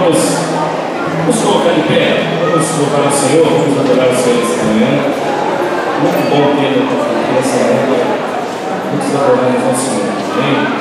Vamos colocar de pé, vamos louvar ao Senhor, vamos adorar o Senhor esta manhã. Muito bom ter essa manhã. Vamos adorar ao Senhor. Amém?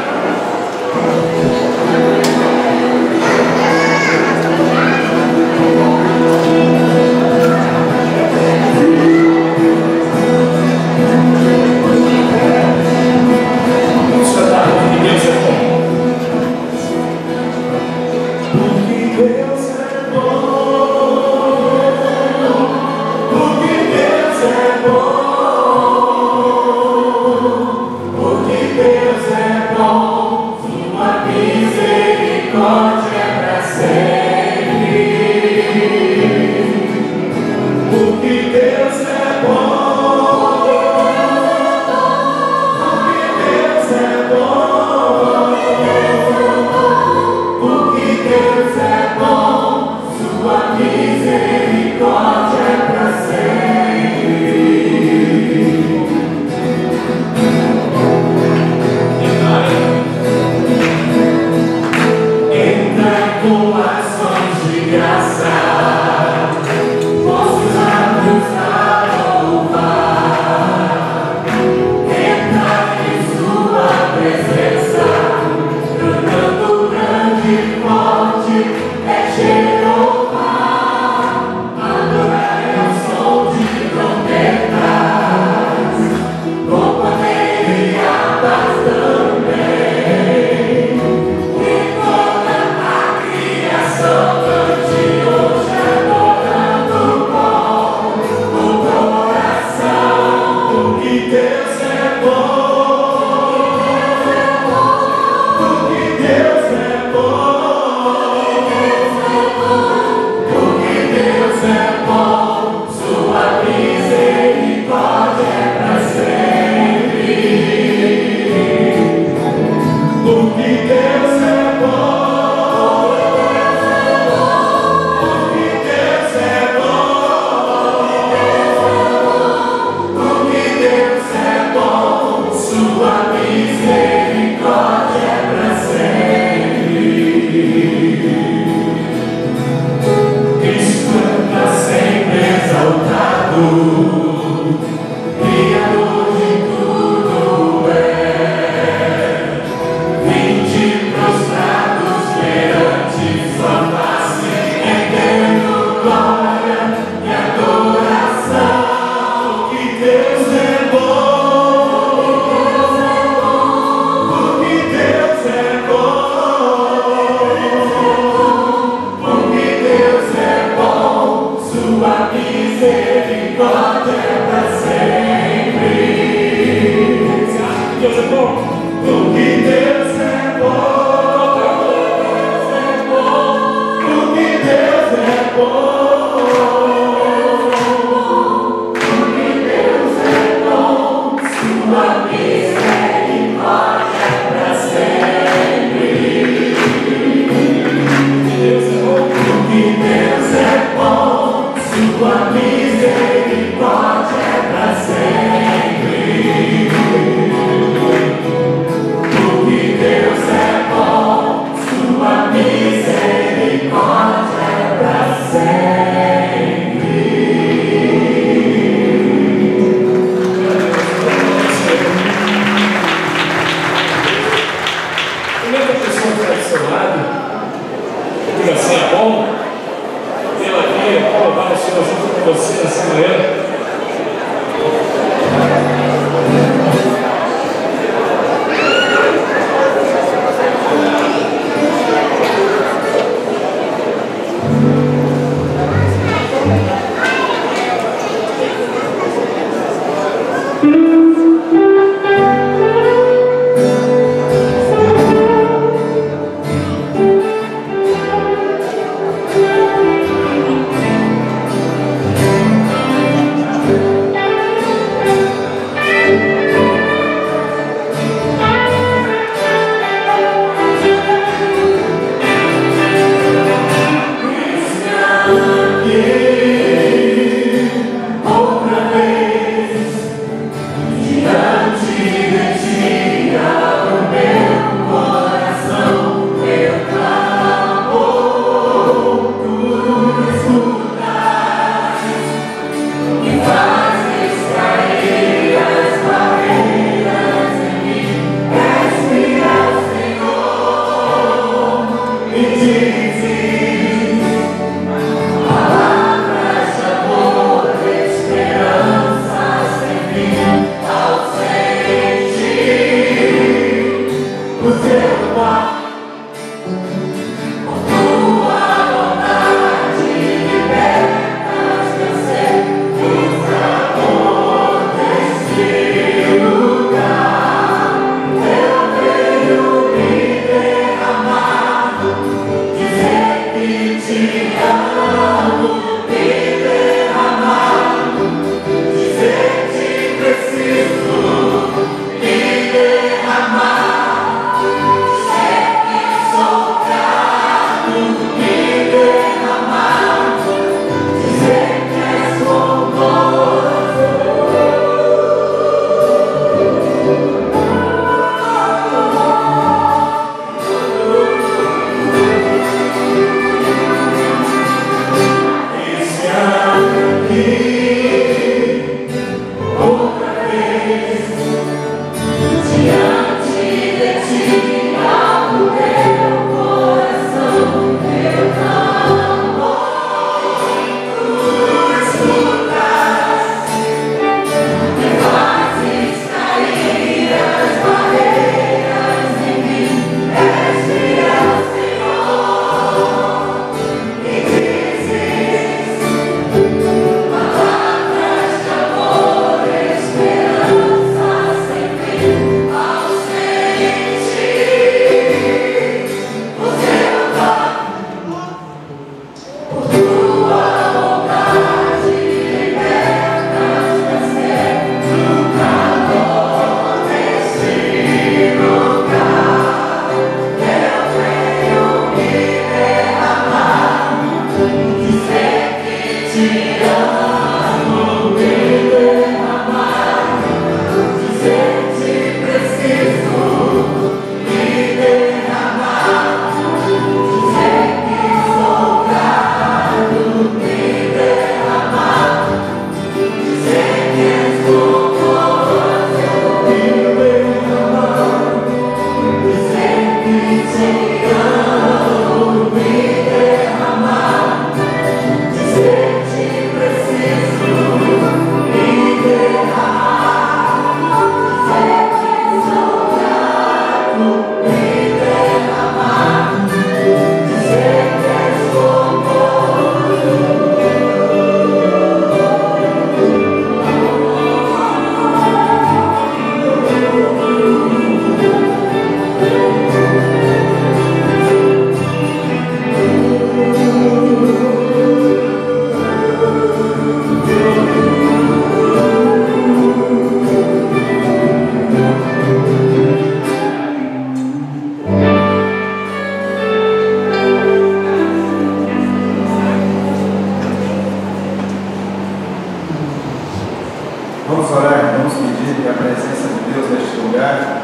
Vamos orar, vamos pedir que a presença de Deus neste lugar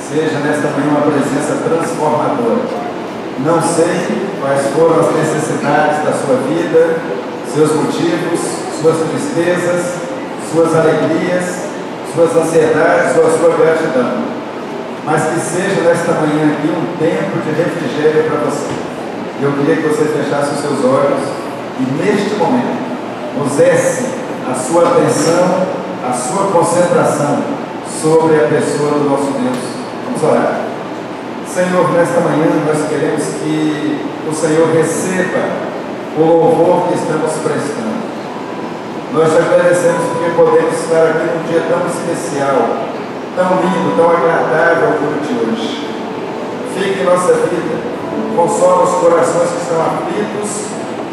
seja nesta manhã uma presença transformadora. Não sei quais foram as necessidades da sua vida, seus motivos, suas tristezas, suas alegrias, suas ansiedades ou a sua gratidão, mas que seja nesta manhã aqui um tempo de refrigério para você. Eu queria que você fechasse os seus olhos e neste momento pusesse a sua atenção, a sua concentração sobre a pessoa do nosso Deus. Vamos orar. Senhor, nesta manhã nós queremos que o Senhor receba o louvor que estamos prestando. Nós te agradecemos porque podemos estar aqui num dia tão especial, tão lindo, tão agradável como o de hoje. Fique em nossa vida, consola os corações que estão aflitos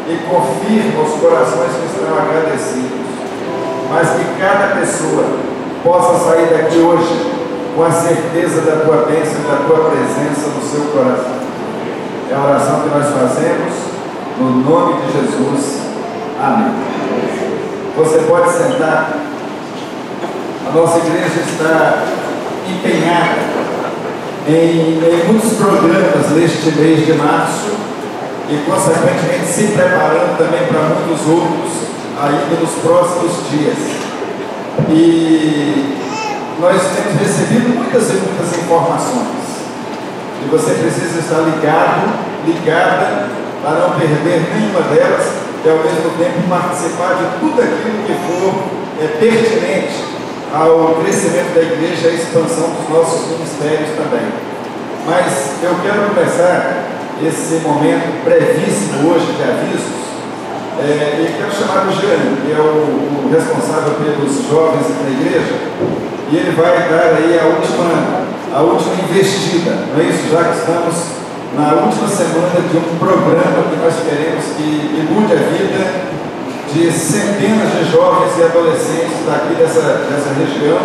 e confirma os corações que estão agradecidos. Mas que cada pessoa possa sair daqui hoje com a certeza da tua bênção e da tua presença no seu coração. É a oração que nós fazemos no nome de Jesus. Amém. Você pode sentar. A nossa igreja está empenhada em muitos programas neste mês de março e, consequentemente, se preparando também para muitos outros ainda nos próximos dias. E nós temos recebido muitas e muitas informações. E você precisa estar ligado ligada, para não perder nenhuma delas e ao mesmo tempo participar de tudo aquilo que for pertinente ao crescimento da igreja e à expansão dos nossos ministérios também. Mas eu quero começar esse momento brevíssimo hoje de avisos e quero chamar o Jânio, que é o responsável pelos jovens da igreja, e ele vai dar aí a última investida, não é isso? Já que estamos na última semana de um programa que nós queremos que mude a vida de centenas de jovens e adolescentes daqui dessa região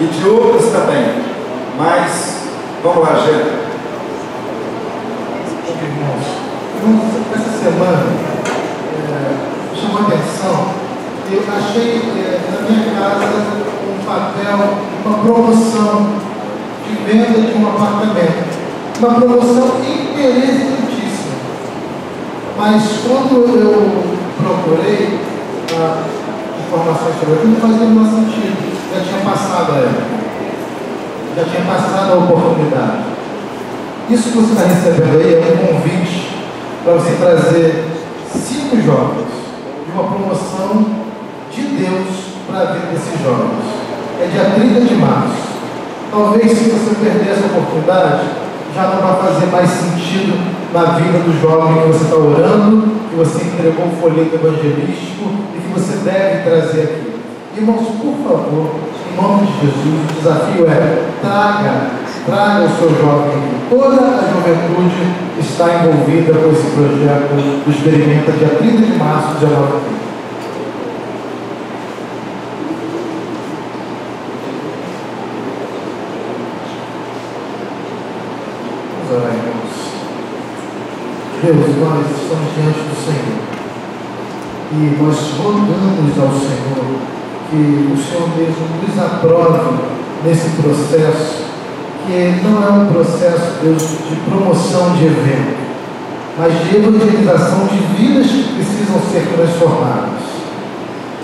e de outras também. Mas, vamos lá, Jânio. Irmãos, essa semana chamou a atenção. Eu achei na minha casa um papel, uma promoção de venda de um apartamento. Uma promoção interessantíssima. Mas quando eu procurei informações sobre aquilo, não fazia o menor sentido. Já tinha passado a época. Já tinha passado a oportunidade. Isso que você está recebendo aí é um convite para você trazer 5 jovens de uma promoção de Deus para a vida desses jovens. É dia 30 de março. Talvez se você perder essa oportunidade, já não vai fazer mais sentido na vida do jovem que você está orando, que você entregou o folheto evangelístico e que você deve trazer aqui. Irmãos, por favor, em nome de Jesus, o desafio é traga o seu jovem aqui. Toda a juventude está envolvida com esse projeto do Experimenta, dia 30 de março, 19 de Deus, nós estamos diante do Senhor e nós rogamos ao Senhor que o Senhor mesmo nos aprove nesse processo, que não é um processo, Deus, de promoção de evento, mas de evangelização de vidas que precisam ser transformadas.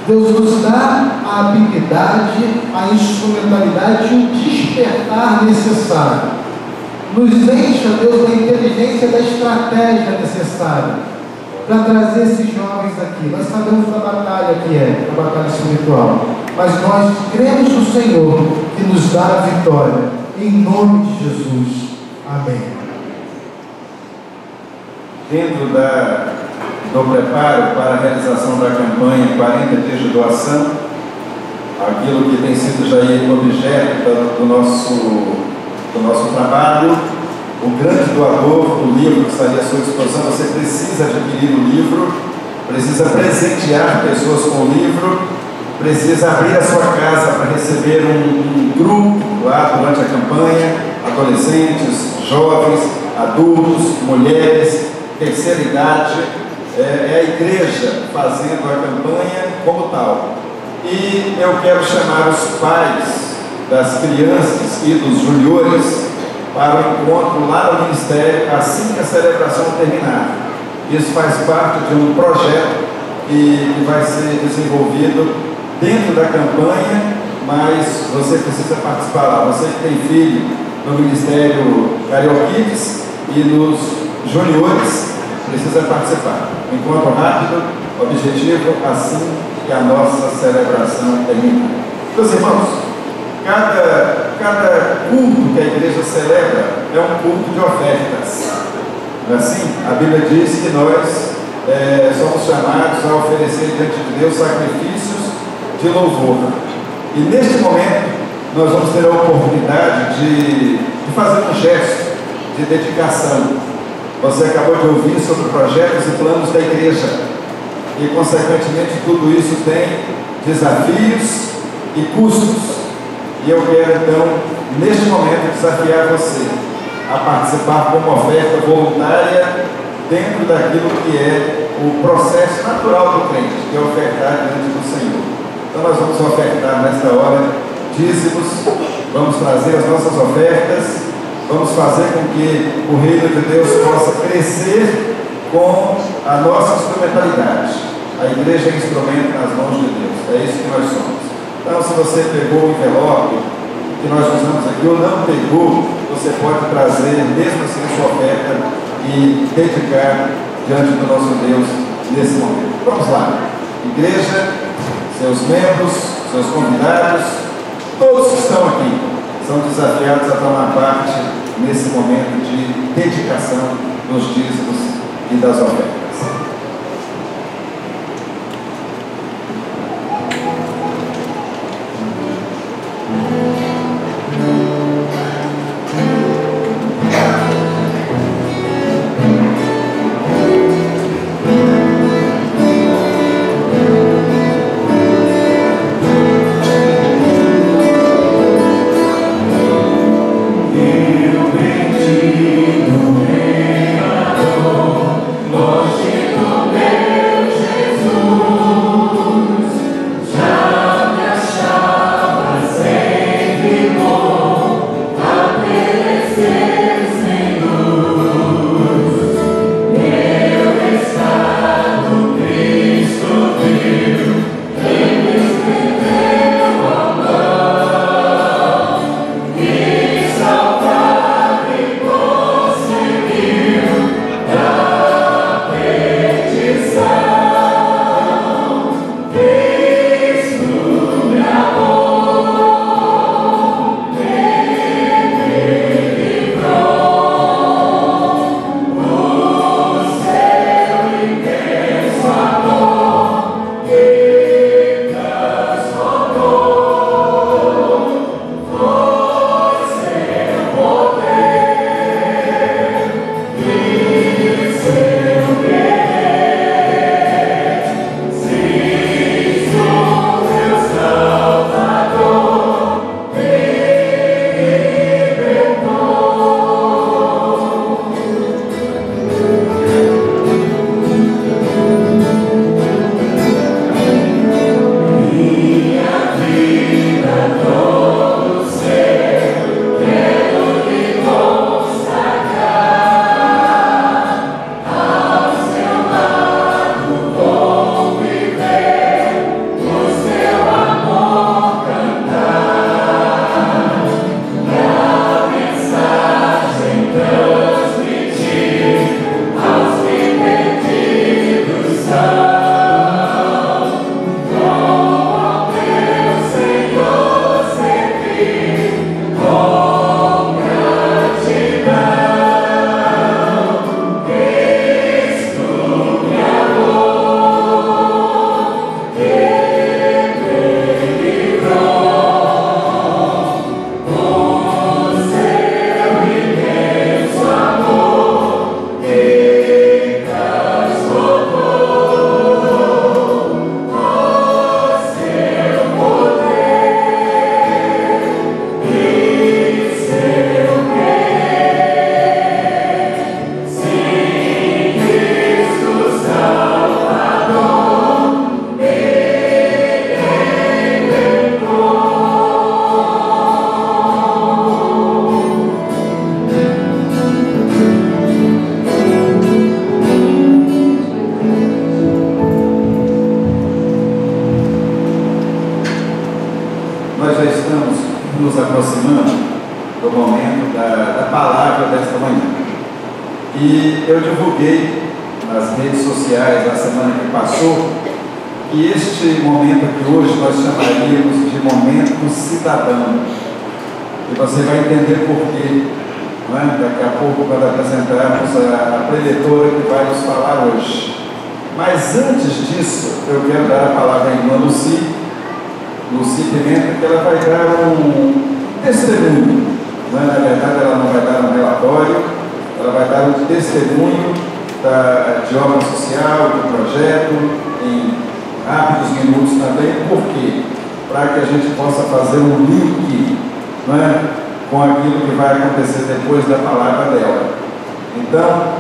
Deus nos dá a habilidade, a instrumentalidade e o despertar necessário. Nos encha, Deus, da inteligência, da estratégia necessária para trazer esses jovens aqui. Nós sabemos da batalha que é a batalha espiritual, mas nós cremos no Senhor que nos dá a vitória, em nome de Jesus. Amém. Dentro do preparo para a realização da campanha 40 dias de doação, aquilo que tem sido já objeto do nosso trabalho, o grande doador do livro que estaria à sua disposição, você precisa adquirir o livro, precisa presentear pessoas com o livro, precisa abrir a sua casa para receber um grupo lá durante a campanha, adolescentes, jovens, adultos, mulheres, terceira idade, é a igreja fazendo a campanha como tal. E eu quero chamar os pais das crianças e dos juniores para o encontro lá no ministério assim que a celebração terminar. Isso faz parte de um projeto que vai ser desenvolvido dentro da campanha, mas você precisa participar lá. Você que tem filho no Ministério Carioquides e nos juniores precisa participar. Encontro rápido, objetivo, assim que a nossa celebração terminar. Meus irmãos, cada culto que a igreja celebra é um culto de ofertas. Não é assim? A Bíblia diz que nós somos chamados a oferecer diante de Deus sacrifícios de louvor. E neste momento, nós vamos ter a oportunidade de fazer um gesto de dedicação. Você acabou de ouvir sobre projetos e planos da igreja. E, consequentemente, tudo isso tem desafios e custos. E eu quero, então, neste momento, desafiar você a participar com uma oferta voluntária dentro daquilo que é o processo natural do crente, que é ofertar diante do Senhor. Então, nós vamos ofertar nesta hora dízimos, vamos trazer as nossas ofertas, vamos fazer com que o reino de Deus possa crescer com a nossa instrumentalidade. A igreja é instrumento nas mãos de Deus, é isso que nós somos. Então, se você pegou o envelope que nós usamos aqui ou não pegou, você pode trazer, mesmo assim, a sua oferta e dedicar diante do nosso Deus nesse momento. Vamos lá. Igreja, seus membros, seus convidados, todos que estão aqui são desafiados a tomar parte nesse momento de dedicação dos dízimos e das ofertas. Nos aproximando do momento da palavra desta manhã. E eu divulguei nas redes sociais na semana que passou que este momento aqui hoje nós chamaríamos de momento cidadão. E você vai entender por quê, não é? Daqui a pouco, quando apresentarmos a preletora que vai nos falar hoje. Mas antes disso, eu quero dar a palavra à irmã Luci Pimenta, que ela vai dar um testemunho. Não é? Na verdade, ela não vai dar um relatório, ela vai dar um testemunho de obra social, do projeto, em rápidos minutos também. Por quê? Para que a gente possa fazer um link, não é? Com aquilo que vai acontecer depois da palavra dela. Então,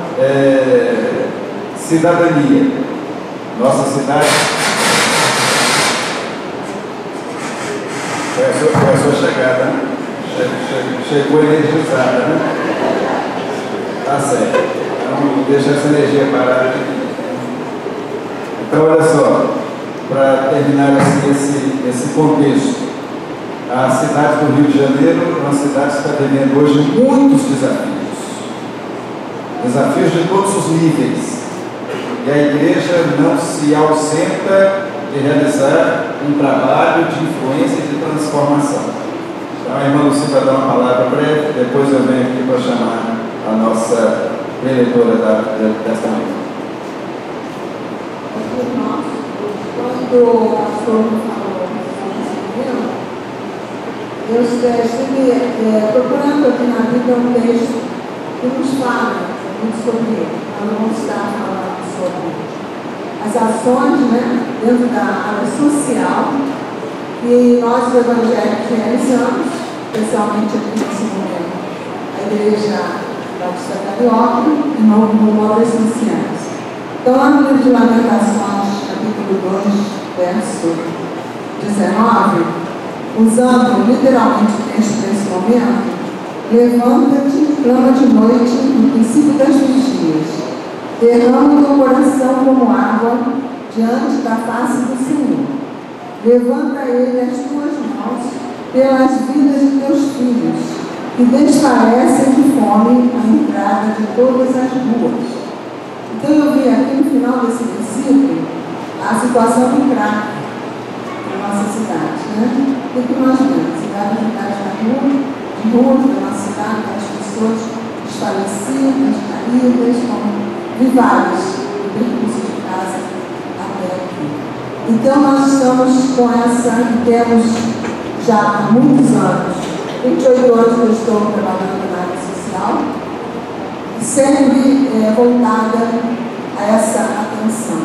cidadania. Nossa cidade. Foi a sua chegada, né? Chegou energizada, né? Tá certo. Então, deixa essa energia parada aqui. Então, olha só, para terminar assim, esse contexto, a cidade do Rio de Janeiro é uma cidade que está vivendo hoje muitos desafios. desafios de todos os níveis. E a igreja não se ausenta de realizar um trabalho de influência e de transformação. Então, a irmã Lucy vai dar uma palavra breve, depois eu venho aqui para chamar a nossa preletora desta manhã. Quando o pastor me falou eu estive procurando aqui na Bíblia um texto que nos fala muito sobre ele. Nós não vamos estar falando sobre as ações, né, dentro da área social que nós, os evangélicos, realizamos, especialmente aqui nesse momento, a Igreja Batista Carioca e Novo Rumo Essenciais. Então, lá no livro de Lamentações, capítulo 2, verso 19, usando literalmente o texto desse momento, levanta-te, clama de noite, no princípio das vigias, derrama o teu coração como água diante da face do Senhor. Levanta ele as tuas mãos pelas vidas de teus filhos, que desfalecem de fome a entrada de todas as ruas. Então eu vi aqui no final desse versículo a situação do crack na nossa cidade, né? O que nós vemos? Cidade de ruas da nossa cidade, as pessoas desfalecidas, caídas, de vários recursos de casa até aqui. Então nós estamos com essa, temos já há muitos anos, 28 anos que eu estou trabalhando na área social, sempre voltada a essa atenção.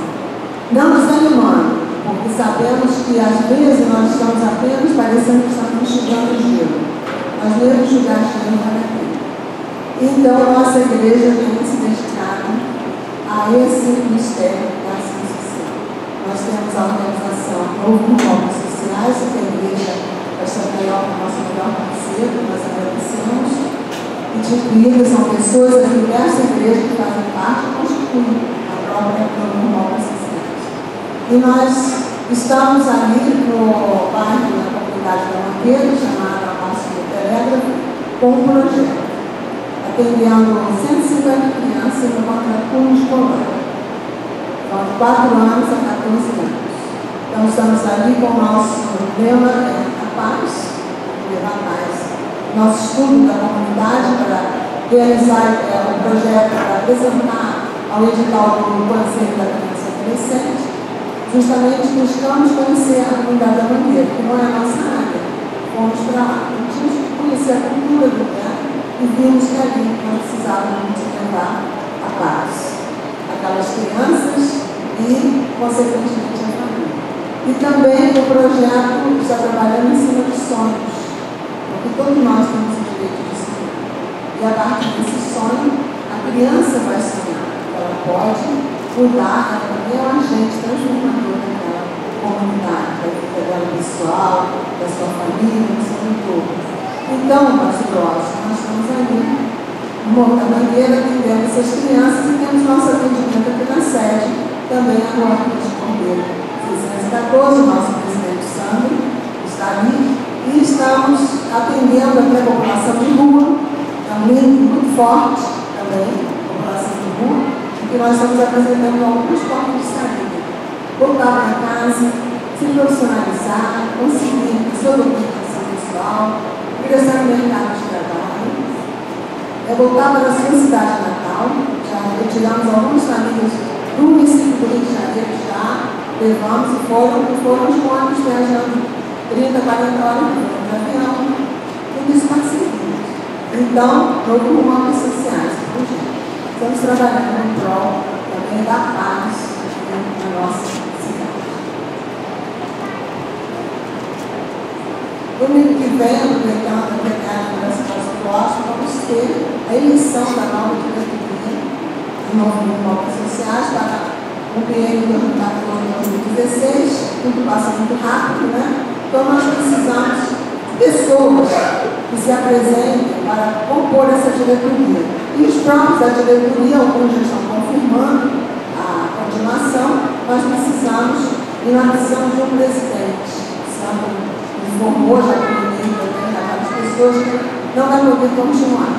Não desanimando, porque sabemos que às vezes nós estamos apenas parecendo que estamos enxugando gelo. Nós não devemos enxugar gelo para aqui. Então, nossa igreja tem se dedicado a esse mistério da ação social. Nós temos a organização Novo Rumo Sociais, que a igreja Batista Carioca, nossa melhor parceira, nós agradecemos. Instituídas são pessoas da diversas igrejas que fazem parte e constituem a própria Novo Rumo Sociais. E nós estamos ali no bairro, na comunidade da Mangueira, chamada Passo do Telégrafo, com um projeto, atendendo 150 crianças no contraturno escolar, então, de 4 anos a 14 anos. Então, estamos ali com o nosso lema, a paz, levar a paz. Nosso estudo da comunidade para realizar o projeto, para apresentar ao edital do Conselho da Criança e Adolescente, justamente buscamos conhecer a comunidade da Mangueira, que não é a nossa área. Fomos para lá, tínhamos que conhecer a cultura do lugar e vimos que ali nós precisávamos levar a paz. Aquelas crianças e, consequentemente, a família. E também o projeto está trabalhando em cima de sonhos, porque todos nós temos o direito de sonhar. E a partir desse sonho, a criança vai sonhar. Ela pode mudar, ela também é um agente transformador daquela comunidade, da vida dela pessoal, da sua família, do seu entorno. Então, meus próximos, nós estamos ali, no Morro da Mangueira, atendendo essas crianças e temos nosso atendimento aqui na sede, também agora no Cordeiro 614, o nosso presidente Sandro está ali, e estamos atendendo aqui a população de rua, também muito forte, também, a população de rua, que nós estamos apresentando algumas formas de saída. Voltar para casa, se profissionalizar, conseguir a sua documentação pessoal, ingressar no mercado de trabalho, voltar para a sua cidade natal. Já retiramos algumas famílias do município do Rio de Janeiro, já levamos e foram os ônibus viajando 30, 40 horas de avião, tudo isso parceria. Então, Novo Rumo Sociais, estamos trabalhando em prol também da paz na nossa cidade. Domingo que vem, aproveitando a pegada da situação próxima, vamos ter a eleição da nova diretoria do Novo Rumo Sociais para o PN 2014-2016. Tudo passa muito rápido, né? Então, nós precisamos de pessoas que se apresentem para compor essa diretoria. E os próprios da diretoria, alguns já estão confirmando a continuação, nós precisamos de uma missão de um presidente. Sandro informou, já comentei também, várias pessoas que não vai poder continuar.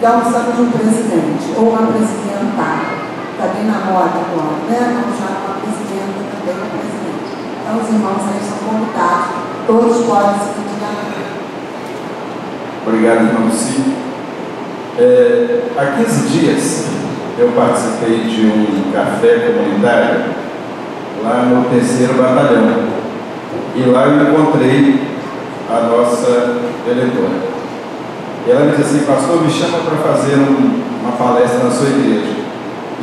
almoçando de um presidente ou uma presidenta. Está bem na moda agora, né? Almoçar com uma presidenta, também com presidente. Então, os irmãos aí são convidados, todos podem se candidatar. Obrigado, irmão Luci. Há 15 dias eu participei de um café comunitário lá no 3º Batalhão. E lá eu encontrei a nossa vereadora. E ela me disse assim: pastor, me chama para fazer uma palestra na sua igreja.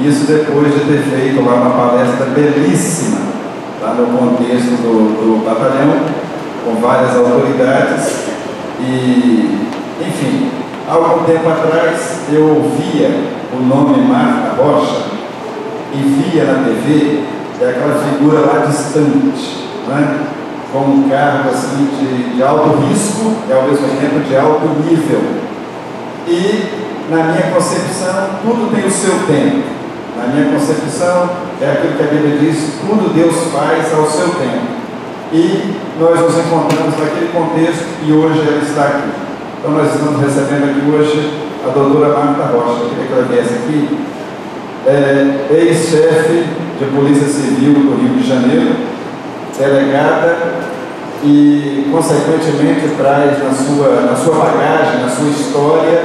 Isso depois de ter feito lá uma palestra belíssima, lá no contexto do batalhão, com várias autoridades. E, enfim, há algum tempo atrás eu ouvia o nome Marta Rocha e via na TV aquela figura lá distante, né? Com um cargo assim de alto risco e ao mesmo tempo de alto nível. E na minha concepção, tudo tem o seu tempo. Na minha concepção, é aquilo que a Bíblia diz: tudo Deus faz ao seu tempo. E nós nos encontramos naquele contexto e hoje ela está aqui. Então nós estamos recebendo aqui hoje a doutora Marta Rocha. Eu queria que ela viesse aqui. Ex-chefe de Polícia Civil do Rio de Janeiro, delegada, e consequentemente traz na sua bagagem, na sua história,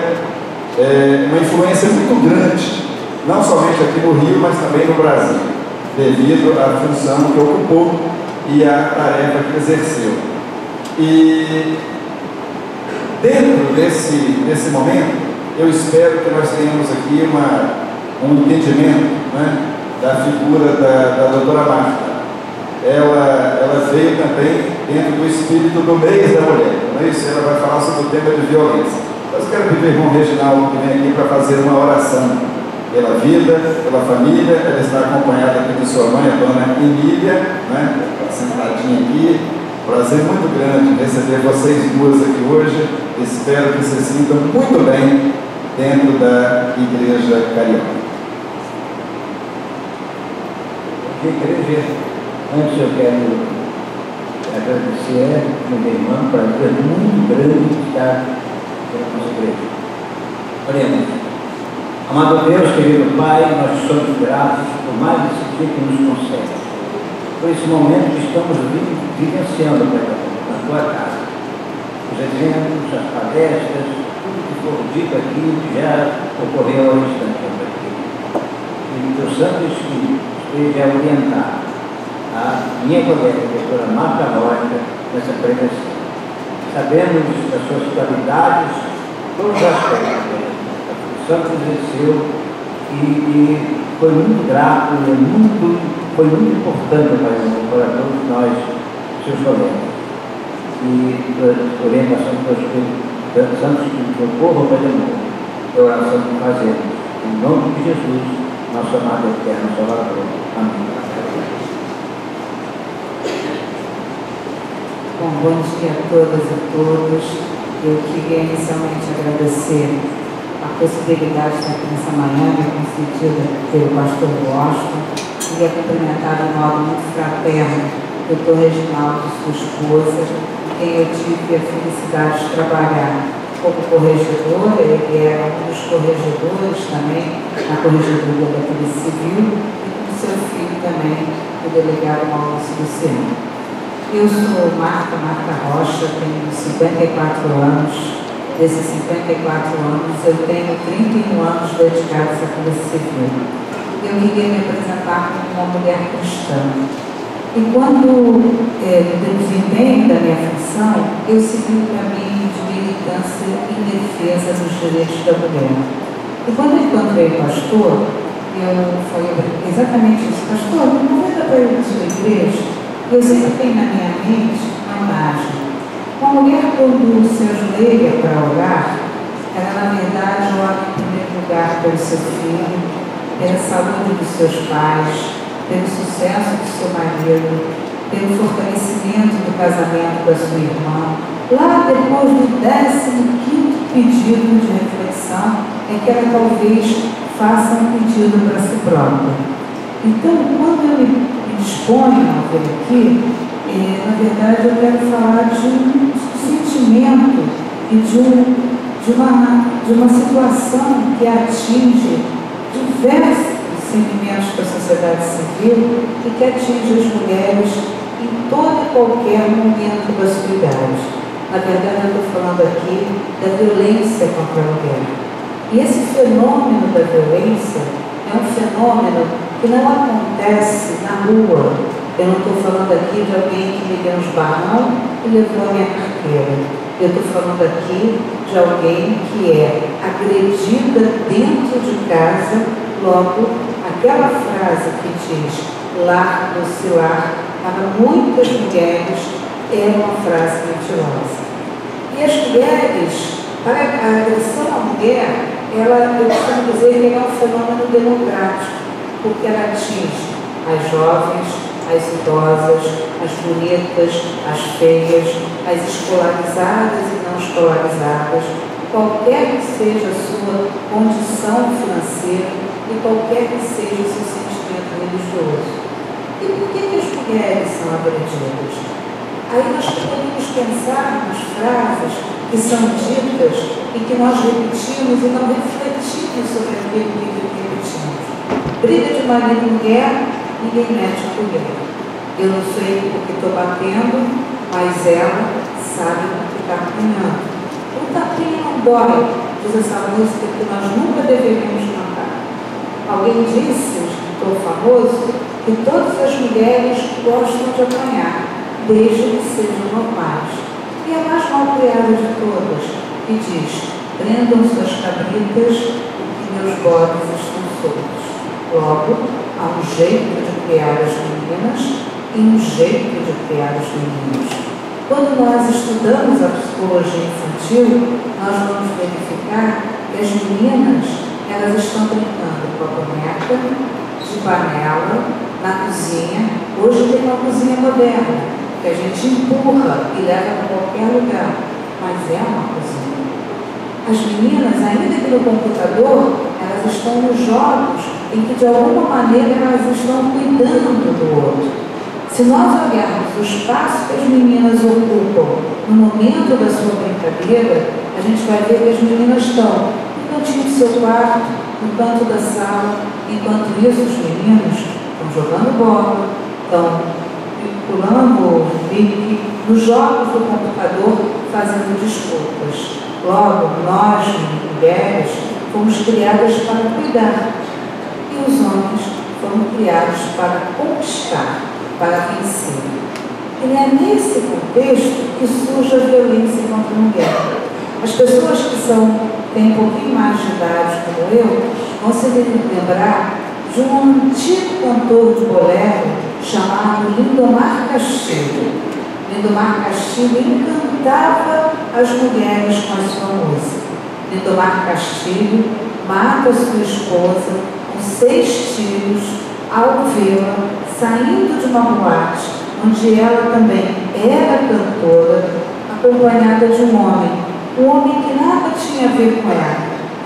uma influência muito grande, não somente aqui no Rio, mas também no Brasil, devido à função que ocupou e à tarefa que exerceu. E dentro desse momento, eu espero que nós tenhamos aqui um entendimento, né, da figura da doutora Marta. Ela veio também dentro do espírito do mês da mulher, não é isso? Ela vai falar sobre o tema de violência. Mas eu quero pedir ao irmão Reginaldo que vem aqui para fazer uma oração pela vida, pela família. Ela está acompanhada aqui de sua mãe, a dona Emília, né? Sentadinha aqui. Prazer muito grande receber vocês duas aqui hoje. Espero que se sintam muito bem dentro da Igreja Carioca. Igreja, antes eu quero agradecer ao meu irmão, para prazer muito grande estar na nossa igreja. Oremos. Amado Deus, querido Pai, nós somos gratos por mais esse dia que nos concede, por esse momento que estamos vivenciando na tua casa. Os eventos, as palestras, tudo que for dito aqui já ocorreu ao instante aqui. E que o Santo Espírito esteja a orientar a minha colega, a doutora Marta Rocha, nessa pregação. Sabemos das suas qualidades, todos os aspectos da função que exerceu, e foi muito grato, foi muito importante para todos nós, seus colegas. E a orientação do Espírito Santo que ocorra para amor, a oração que fazemos. Em nome de Jesus, nosso amado eterno Salvador. Amém. Bom, bom dia a todas e todos. Eu queria inicialmente agradecer a possibilidade de estar aqui nessa manhã, me concedida pelo pastor Washington. Queria cumprimentar de modo muito fraterno o doutor Reginaldo e sua esposa, com quem eu tive a felicidade de trabalhar como corregedor. Ele era um dos corregedores também na Corregedoria da Polícia Civil, e com seu filho também, o delegado Maurício Luciano. Eu sou Marta Rocha, tenho 54 anos. Desses 54 anos, eu tenho 31 anos dedicados à Polícia Civil. Eu queria me apresentar como uma mulher cristã. E quando no desempenho da minha função, eu segui o caminho de militância em defesa dos direitos da mulher. E quando eu encontrei o pastor, eu falei exatamente isso: pastor, não vai dar para ir na sua igreja? Eu sempre tenho na minha mente uma imagem. Uma mulher, quando se ajoelha para orar, ela na verdade ora em primeiro lugar pelo seu filho, pela saúde dos seus pais, pelo sucesso do seu marido, pelo fortalecimento do casamento da sua irmã. Lá depois do 15º pedido de reflexão, é que ela talvez faça um pedido para si própria. Então, quando eu me disponho a vir aqui, na verdade eu quero falar de um sentimento e de de uma situação que atinge diversos segmentos da sociedade civil e que atinge as mulheres em todo e qualquer momento da sua idade. Na verdade, eu estou falando aqui da violência contra a mulher. E esse fenômeno da violência é um fenômeno que não acontece na rua. Eu não estou falando aqui de alguém que me deu uns barrão e levou a minha carteira. Eu estou falando aqui de alguém que é agredida dentro de casa, logo aquela frase que diz lar doce lar, para muitas mulheres é uma frase mentirosa. E as mulheres, para a agressão à mulher, eu costumo dizer que é um fenômeno democrático, porque ela atinge as jovens, as idosas, as bonitas, as feias, as escolarizadas e não escolarizadas, qualquer que seja a sua condição financeira e qualquer que seja o seu sentimento religioso. E por que as mulheres são agredidas? Aí nós podemos pensar nas frases que são ditas e que nós repetimos e não refletimos sobre aquilo que repetimos. Briga de marido e mulher, ninguém mete a colher. Eu não sei porque estou batendo, mas ela sabe o que está apanhando. O tapinha não dói, diz essa música que nós nunca deveríamos cantar. Alguém disse, um escritor famoso, que todas as mulheres gostam de apanhar, desde que sejam normais. E a mais mal criada de todas, que diz: prendam suas cabritas, porque meus bodes estão soltos. Logo, há um jeito de criar as meninas e um jeito de criar os meninos. Quando nós estudamos a psicologia infantil, nós vamos verificar que as meninas, elas estão brincando com a boneca, de panela, na cozinha. Hoje tem uma cozinha moderna, que a gente empurra e leva para qualquer lugar, mas é uma cozinha. As meninas, ainda que no computador, elas estão nos jogos em que de alguma maneira elas estão cuidando do outro. Se nós olharmos o espaço que as meninas ocupam no momento da sua brincadeira, a gente vai ver que as meninas estão no cantinho do seu quarto, no canto da sala. Enquanto isso, os meninos estão jogando bola, estão pulando pique, nos jogos do computador, fazendo disputas. Logo, nós, mulheres, fomos criadas para cuidar. E os homens foram criados para conquistar, para vencer. E é nesse contexto que surge a violência contra a mulher. As pessoas que têm um pouquinho mais de idade, como eu, vão se lembrar de um antigo cantor de bolero chamado Lindomar Castilho. Lindomar Castilho encantava as mulheres com a sua música. Lindomar Castilho mata sua esposa com 6 tiros ao vê-la saindo de uma boate, onde ela também era cantora, acompanhada de um homem que nada tinha a ver com ela,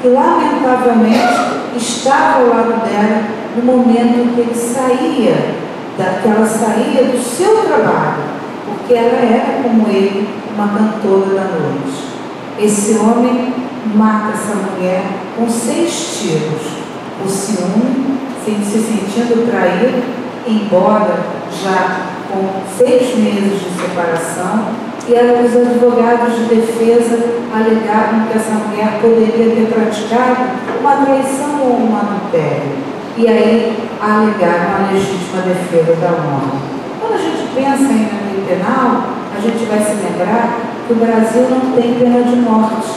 que lamentavelmente estava ao lado dela no momento que ele saía, que ela saía do seu trabalho, porque ela era, como ele, uma cantora da noite. Esse homem mata essa mulher com 6 tiros, por ciúme, se sentindo traído, embora já com 6 meses de separação, e os advogados de defesa alegaram que essa mulher poderia ter praticado uma traição ou um adultério. E aí alegaram a legítima defesa da honra. Quando a gente pensa em lei penal, a gente vai se lembrar que o Brasil não tem pena de morte.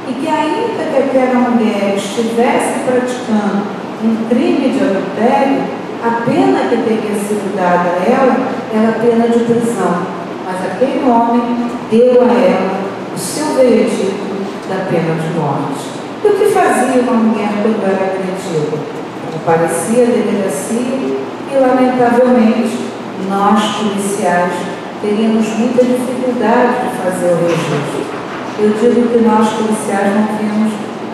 E que ainda que aquela mulher estivesse praticando um crime de adultério, a pena que teria sido dada a ela era a pena de prisão. Mas aquele homem deu a ela o seu veredicto da pena de morte. E o que fazia uma mulher quando era agredida? Comparecia à delegacia e, lamentavelmente, nós, policiais, teríamos muita dificuldade de fazer o registro. Eu digo que nós, policiais,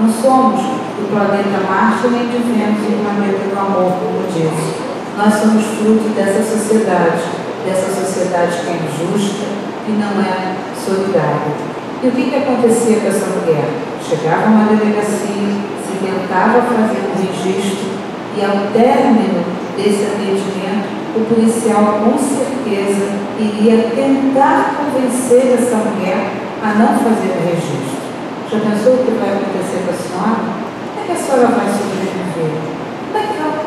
não somos do planeta Marte nem de Vênus e do planeta do amor, como disse. Nós somos fruto dessa sociedade que é injusta e não é solidária. E E o que acontecia com essa mulher? Chegava uma delegacia, se tentava fazer um registro e ao término desse atendimento, o policial com certeza iria tentar convencer essa mulher a não fazer o registro. Já pensou o que vai acontecer com a senhora? Como é que a senhora vai sobreviver?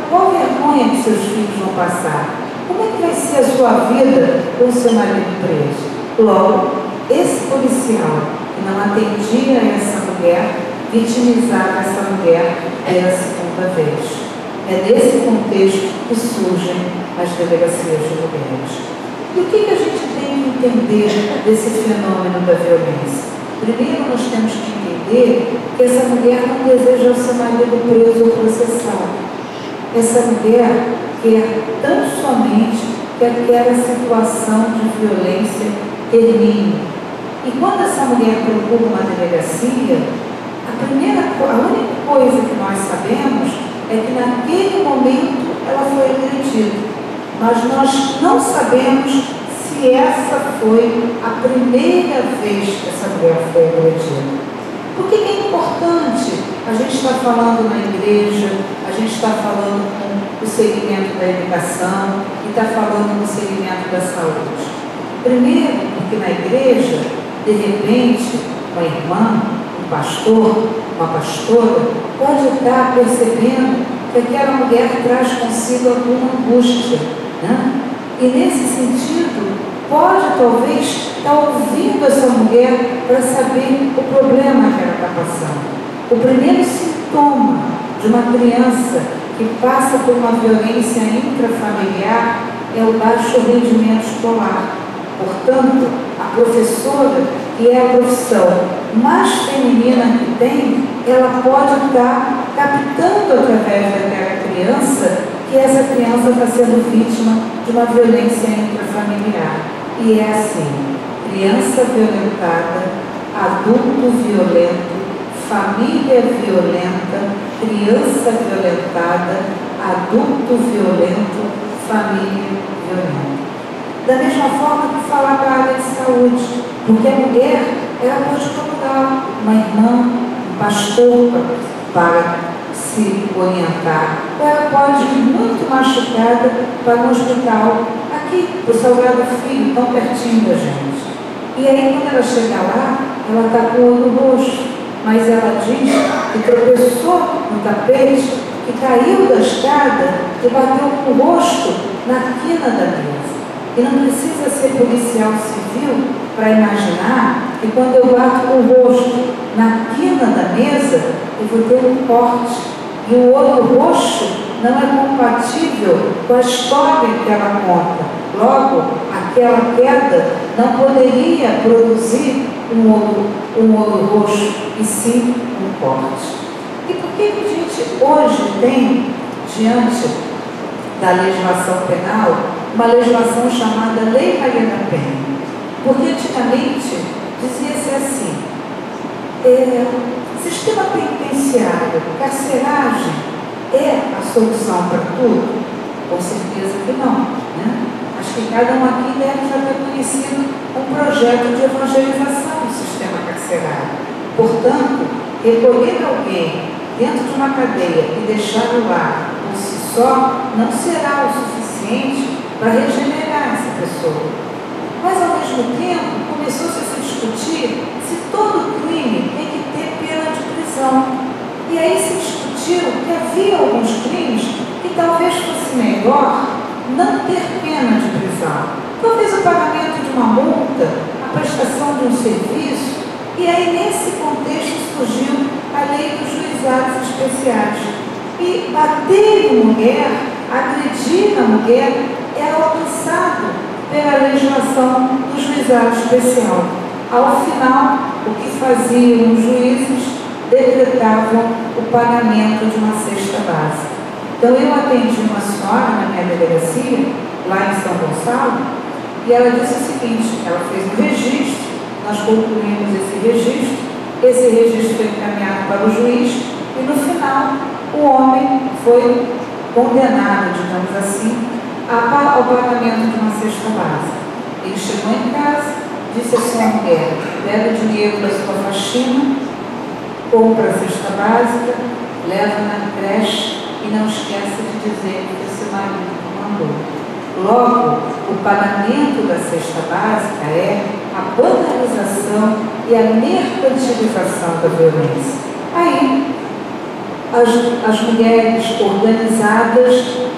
Qual vergonha que seus filhos vão passar? Como é que vai ser a sua vida com o seu marido preso? Logo, esse policial que não atendia a essa mulher, vitimizava essa mulher pela segunda vez. É nesse contexto que surgem as delegacias de mulheres. E o que a gente tem que entender desse fenômeno da violência? Primeiro, nós temos que entender que essa mulher não deseja o seu marido preso ou processado. Essa mulher quer tão somente que aquela situação de violência termine. E quando essa mulher procura uma delegacia, a única coisa que nós sabemos é que naquele momento ela foi agredida. Mas nós não sabemos se essa foi a primeira vez que essa mulher foi agredida. Por que é importante? A gente está falando na igreja, a gente está falando com o segmento da educação e está falando no segmento da saúde. Primeiro, porque na igreja, de repente, uma irmã, um pastor, uma pastora, pode estar percebendo que aquela mulher traz consigo alguma angústia, né? E nesse sentido, pode talvez estar ouvindo essa mulher para saber o problema que ela está passando. O primeiro sintoma de uma criança que passa por uma violência intrafamiliar é o baixo rendimento escolar. Portanto, a professora, que é a profissão mais feminina que tem, ela pode estar captando através daquela criança que essa criança está sendo vítima de uma violência intrafamiliar. E é assim: criança violentada, adulto violento, família violenta, criança violentada, adulto violento, família violenta. Da mesma forma que falar da área de saúde, porque a mulher, ela pode procurar uma irmã, um pastor para se orientar, ou ela pode ir muito machucada para um hospital, aqui, para o Salgado Filho, tão pertinho da gente. E aí, quando ela chega lá, ela está com o olho roxo, mas ela diz que tropeçou no tapete, que caiu da escada e bateu com o rosto na quina da mesa. E não precisa ser policial civil para imaginar que quando eu bato com o rosto na quina da mesa, eu vou ter um corte. E o olho roxo não é compatível com a história que ela conta. Logo, aquela queda não poderia produzir um olho roxo, e sim um corte. E por que a gente hoje tem, diante da legislação penal, uma legislação chamada Lei Maria da Penha? Porque antigamente dizia-se assim: sistema penitenciário, carceragem é a solução para tudo? Com certeza que não, né? Acho que cada um aqui deve já ter conhecido um projeto de evangelização do sistema carcerário. Portanto, recolher alguém dentro de uma cadeia e deixá-lo lá por si só não será o suficiente para regenerar essa pessoa. Mas, ao mesmo tempo, começou-se a se discutir se todo crime tem que ter pena de prisão. E aí se discutiu que havia alguns crimes que talvez fosse melhor não ter pena de prisão. Talvez o pagamento de uma multa, a prestação de um serviço. E aí, nesse contexto, surgiu a lei dos juizados especiais. E bater em mulher, agredir a mulher, era alcançado pela legislação do juizado especial. Ao final, o que faziam os juízes? Decretavam o pagamento de uma cesta básica. Então, eu atendi uma senhora na minha delegacia, lá em São Gonçalo, e ela disse o seguinte: ela fez um registro, nós concluímos esse registro foi encaminhado para o juiz, e no final, o homem foi condenado, digamos assim, ao pagamento de uma cesta básica. Ele chegou em casa, disse a sua mulher: pega o dinheiro da sua faxina, compra a cesta básica, leva na creche e não esqueça de dizer que o seu marido mandou. Logo, o pagamento da cesta básica é a banalização e a mercantilização da violência. Aí, as mulheres organizadas,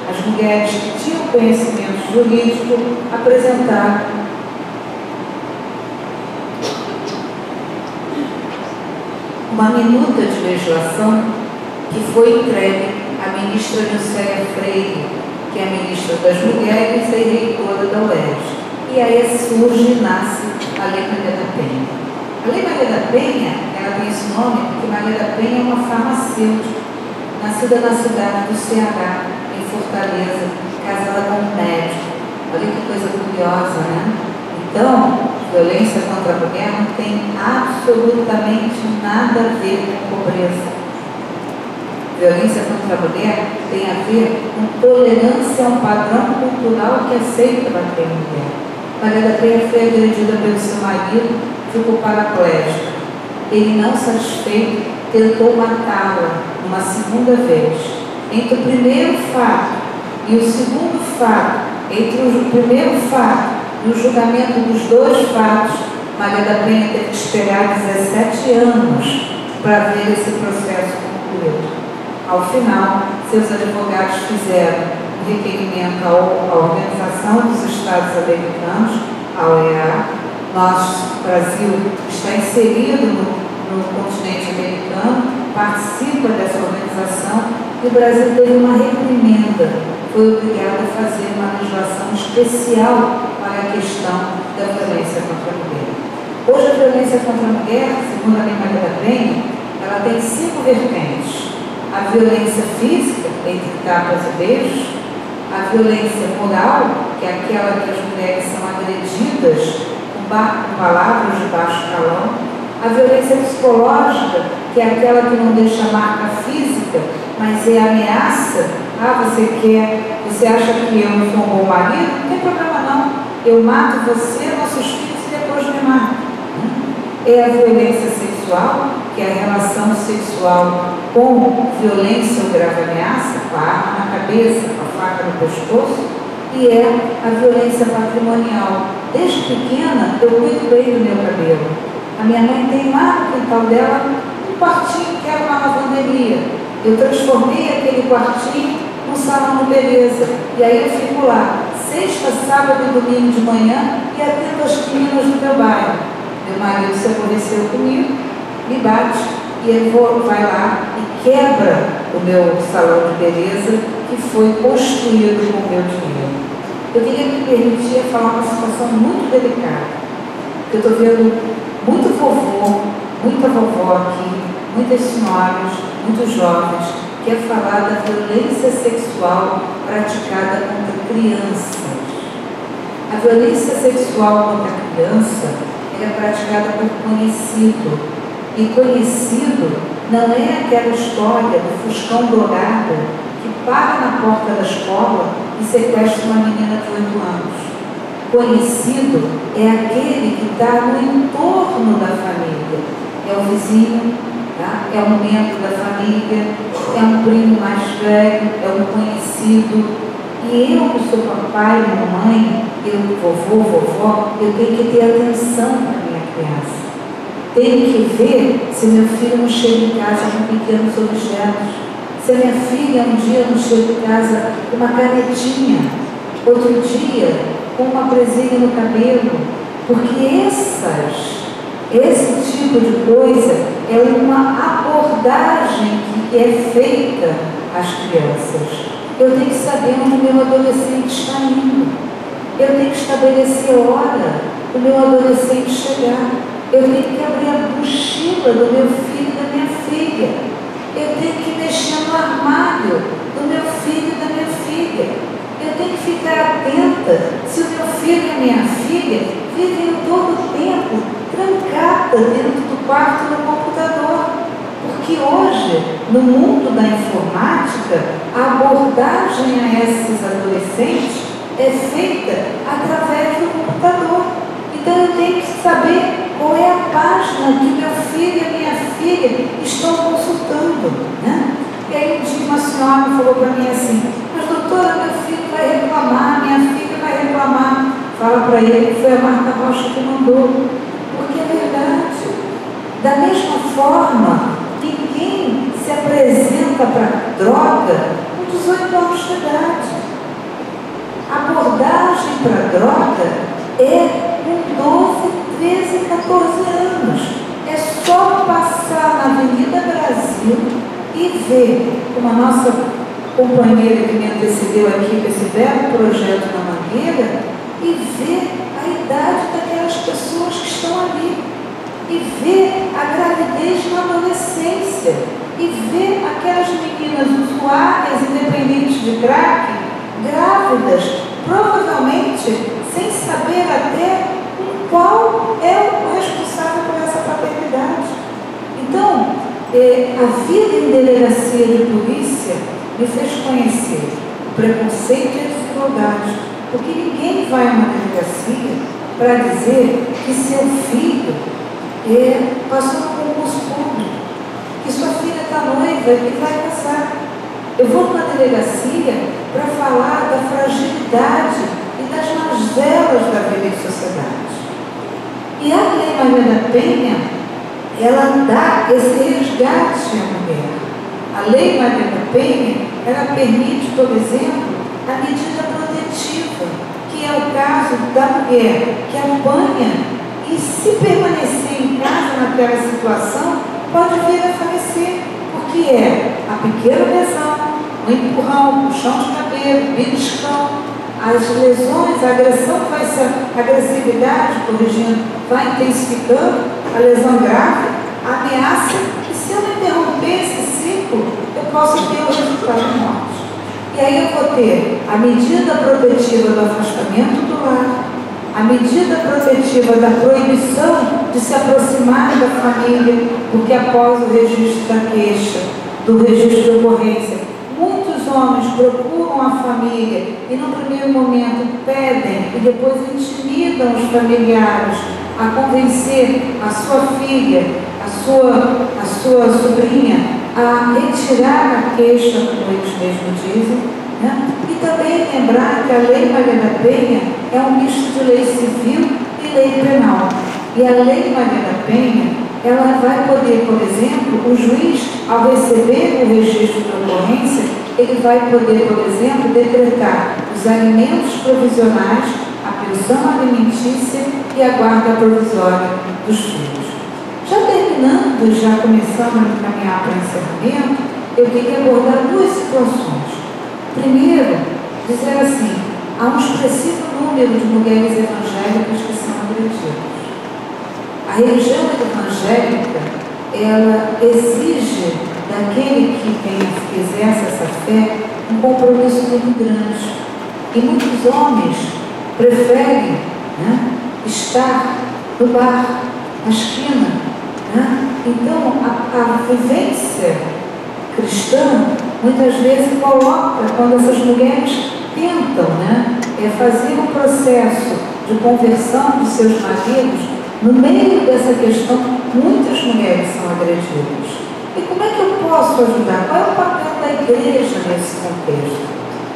as mulheres que tinham conhecimento jurídico, apresentaram uma minuta de legislação que foi entregue à ministra Lucélia Freire, que é a ministra das Mulheres e reitora da UERJ. E aí surge e nasce a Lei Maria da Penha. A Lei Maria da Penha, ela tem esse nome porque Maria da Penha é uma farmacêutica, nascida na cidade do Ceará, em Fortaleza, casada com um médico. Olha que coisa curiosa, né? Então, violência contra a mulher não tem absolutamente nada a ver com pobreza. Violência contra a mulher tem a ver com tolerância a um padrão cultural que aceita bater em mulher. Maria da Penha foi agredida pelo seu marido, ficou paraplégica. Ele, não satisfeito, tentou matá-la uma segunda vez. Entre o primeiro fato e o segundo fato, entre o primeiro fato e o julgamento dos dois fatos, Maria da Penha teve que esperar 17 anos para ver esse processo concluído. Ao final, seus advogados fizeram um requerimento à Organização dos Estados Americanos, a OEA. O Brasil está inserido no continente americano, participa dessa organização, e o Brasil teve uma reprimenda, foi obrigado a fazer uma legislação especial para a questão da violência contra a mulher. Hoje a violência contra a mulher, segundo a Lei Maria da Penha, ela tem 5 vertentes. A violência física, entre tapas e beijos, a violência moral, que é aquela que as mulheres são agredidas com palavras de baixo calão, a violência psicológica, que é aquela que não deixa marca física, mas é ameaça. Você acha que eu não sou um bom marido? Não tem problema não, eu mato você, nossos filhos e depois me mato. É a violência sexual, que é a relação sexual com violência ou grave ameaça, com a arma na cabeça, com a faca no pescoço, e é a violência patrimonial. Desde pequena, eu cuido bem do meu cabelo. A minha mãe tem lá no quintal dela um quartinho que era uma lavanderia. Eu transformei aquele quartinho num salão de beleza. E aí eu fico lá, sexta, sábado e domingo de manhã, e atendo as meninas do meu bairro. Meu marido se aborreceu comigo, me bate, e ele vai lá e quebra o meu salão de beleza, que foi construído com o meu dinheiro. Eu queria me permitir falar uma situação muito delicada. Eu estou vendo muito vovô, muita vovó aqui, muitas senhoras, muitos jovens, que é falar da violência sexual praticada contra crianças. A violência sexual contra a criança é praticada por conhecido. E conhecido não é aquela história do fuscão drogado que para na porta da escola e sequestra uma menina de 8 anos. Conhecido é aquele que está no entorno da família. É o vizinho, tá? É um membro da família, é um primo mais velho, é um conhecido. E eu, que sou papai, mamãe, eu, vovô, vovó, eu tenho que ter atenção para a minha criança. Tenho que ver se meu filho não chega em casa com pequenos objetos. Se a minha filha um dia não chega em casa com uma canetinha, outro dia com uma presilha no cabelo. Porque esse tipo de coisa é uma abordagem que é feita às crianças. Eu tenho que saber onde o meu adolescente está indo. Eu tenho que estabelecer a hora do meu adolescente chegar. Eu tenho que abrir a mochila do meu filho e da minha filha. Eu tenho que mexer no armário do meu filho e da minha filha. Eu tenho que ficar atenta se o meu filho e a minha filha vivem todo o tempo trancada dentro do quarto do computador. Porque hoje, no mundo da informática, a abordagem a esses adolescentes é feita através do computador. Então eu tenho que saber qual é a página que meu filho e a minha filha estão consultando, né? E aí um dia uma senhora falou para mim assim: mas doutora, meu filho vai reclamar, minha filha vai reclamar. Fala para ele que foi a Marta Rocha que mandou, porque é verdade. Da mesma forma, ninguém se apresenta para droga com 18 anos de idade. A abordagem para droga é com 12, 13, 14 anos. É só passar na Avenida Brasil e ver, como a nossa companheira que me antecedeu aqui com esse belo projeto na Mangueira, e ver a idade daquelas pessoas que estão ali, e ver a gravidez na adolescência, e ver aquelas meninas usuárias independentes de crack, grávidas, provavelmente sem saber até qual é o responsável por essa paternidade. Então, a vida em delegacia de polícia me fez conhecer o preconceito e a desigualdade, porque ninguém vai a uma delegacia para dizer que seu filho passou no concurso público, que sua filha está noiva e vai casar. Eu vou para a delegacia para falar da fragilidade e das mazelas da vida em sociedade. E a Lei Maria da Penha, ela dá esse resgate à mulher. A Lei Maria da Penha, ela permite, por exemplo, a medida protetiva, que é o caso da mulher que apanha e, se permanecer em casa naquela situação, pode vir a falecer, porque é a pequena lesão, o empurrão, o puxão de cabelo, beliscão, as lesões, a agressão vai se, a agressividade, corrigindo, vai intensificando, a lesão grave, a ameaça, e se eu não interromper esse ciclo, eu posso ter o resultado de morte. E aí eu vou ter a medida protetiva do afastamento do lar, a medida protetiva da proibição de se aproximar da família, porque após o registro da queixa, do registro de ocorrência, muitos homens procuram a família e no primeiro momento pedem e depois intimidam os familiares a convencer a sua filha, a sua sobrinha, a retirar a queixa, como eles mesmos dizem, né? E também lembrar que a Lei Maria da Penha é um misto de lei civil e lei penal. E a Lei Maria da Penha, ela vai poder, por exemplo, o juiz, ao receber o registro de ocorrência, ele vai poder, por exemplo, decretar os alimentos provisionais, a pensão alimentícia e a guarda provisória dos filhos. Já terminando, já começando a caminhar para o encerramento, eu queria abordar duas situações. Primeiro, dizer assim, há um expressivo número de mulheres evangélicas que são agredidas. A religião evangélica, ela exige daquele que exerce essa fé um compromisso muito grande. E muitos homens preferem, né, estar no bar, na esquina. Né? Então, a vivência cristã, muitas vezes coloca, quando essas mulheres tentam, né, fazer um processo de conversão dos seus maridos, no meio dessa questão, muitas mulheres são agredidas. E como é que eu posso ajudar? Qual é o papel da igreja nesse contexto?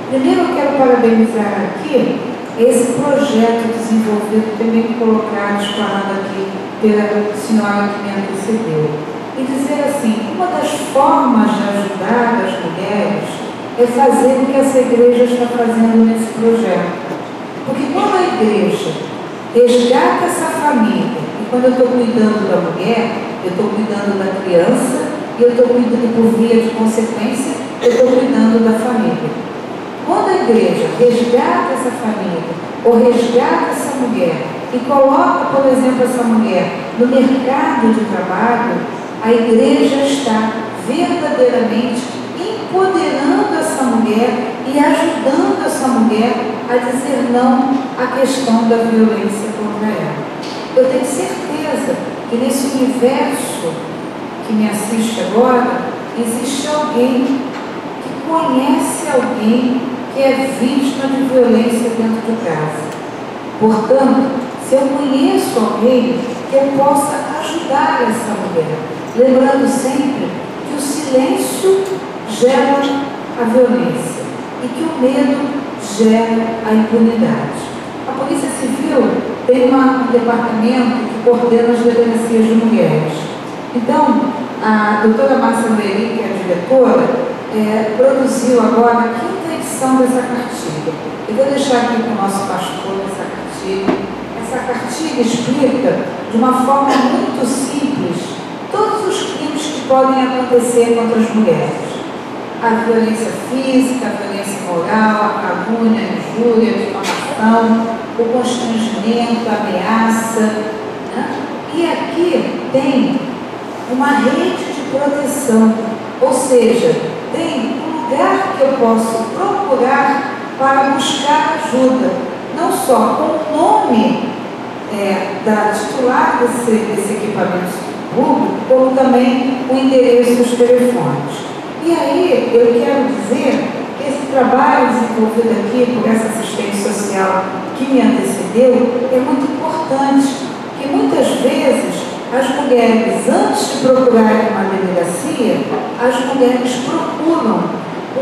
Primeiro, eu quero parabenizar aqui esse projeto desenvolvido, também colocado, explanado aqui pela senhora que me antecedeu. E dizer assim, uma das formas de ajudar as mulheres é fazer o que essa igreja está fazendo nesse projeto. Porque quando a igreja resgata essa família, e quando eu estou cuidando da mulher, eu estou cuidando da criança, e eu estou cuidando, por via de consequência, eu estou cuidando da família. Quando a igreja resgata essa família, ou resgata essa mulher, e coloca, por exemplo, essa mulher no mercado de trabalho, a igreja está verdadeiramente empoderando essa mulher e ajudando essa mulher a dizer não à questão da violência contra ela. Eu tenho certeza que nesse universo que me assiste agora, existe alguém que conhece alguém que é vítima de violência dentro de casa. Portanto, se eu conheço alguém que eu possa ajudar essa mulher, lembrando sempre que o silêncio gera a violência e que o medo gera a impunidade. A Polícia Civil tem um departamento que coordena as delegacias de mulheres. Então, a doutora Márcia Noeli, que é a diretora, produziu agora a 5ª edição dessa cartilha. Eu vou deixar aqui para o nosso pastor essa cartilha. Essa cartilha explica de uma forma muito simples todos os crimes que podem acontecer contra as mulheres. A violência física, a violência moral, a calúnia, a injúria, a difamação, o constrangimento, a ameaça, né? E aqui tem uma rede de proteção, ou seja, tem um lugar que eu posso procurar para buscar ajuda, não só com o nome da titular desse equipamento público, como também o endereço e os telefones. E aí, eu quero dizer que esse trabalho desenvolvido aqui por essa assistente social que me antecedeu é muito importante, porque muitas vezes as mulheres, antes de procurarem uma delegacia, as mulheres procuram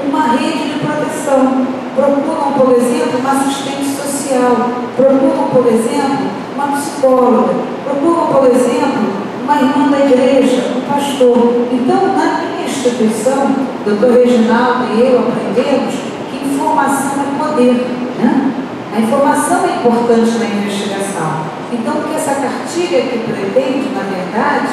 uma rede de proteção, procuram, por exemplo, uma assistente social, procuram, por exemplo, uma psicóloga, procuram, por exemplo, uma irmã da igreja, um pastor. Então, na minha instituição, o doutor Reginaldo e eu aprendemos que informação é poder, né? A informação é importante na investigação. Então, o que essa cartilha aqui pretende, na verdade,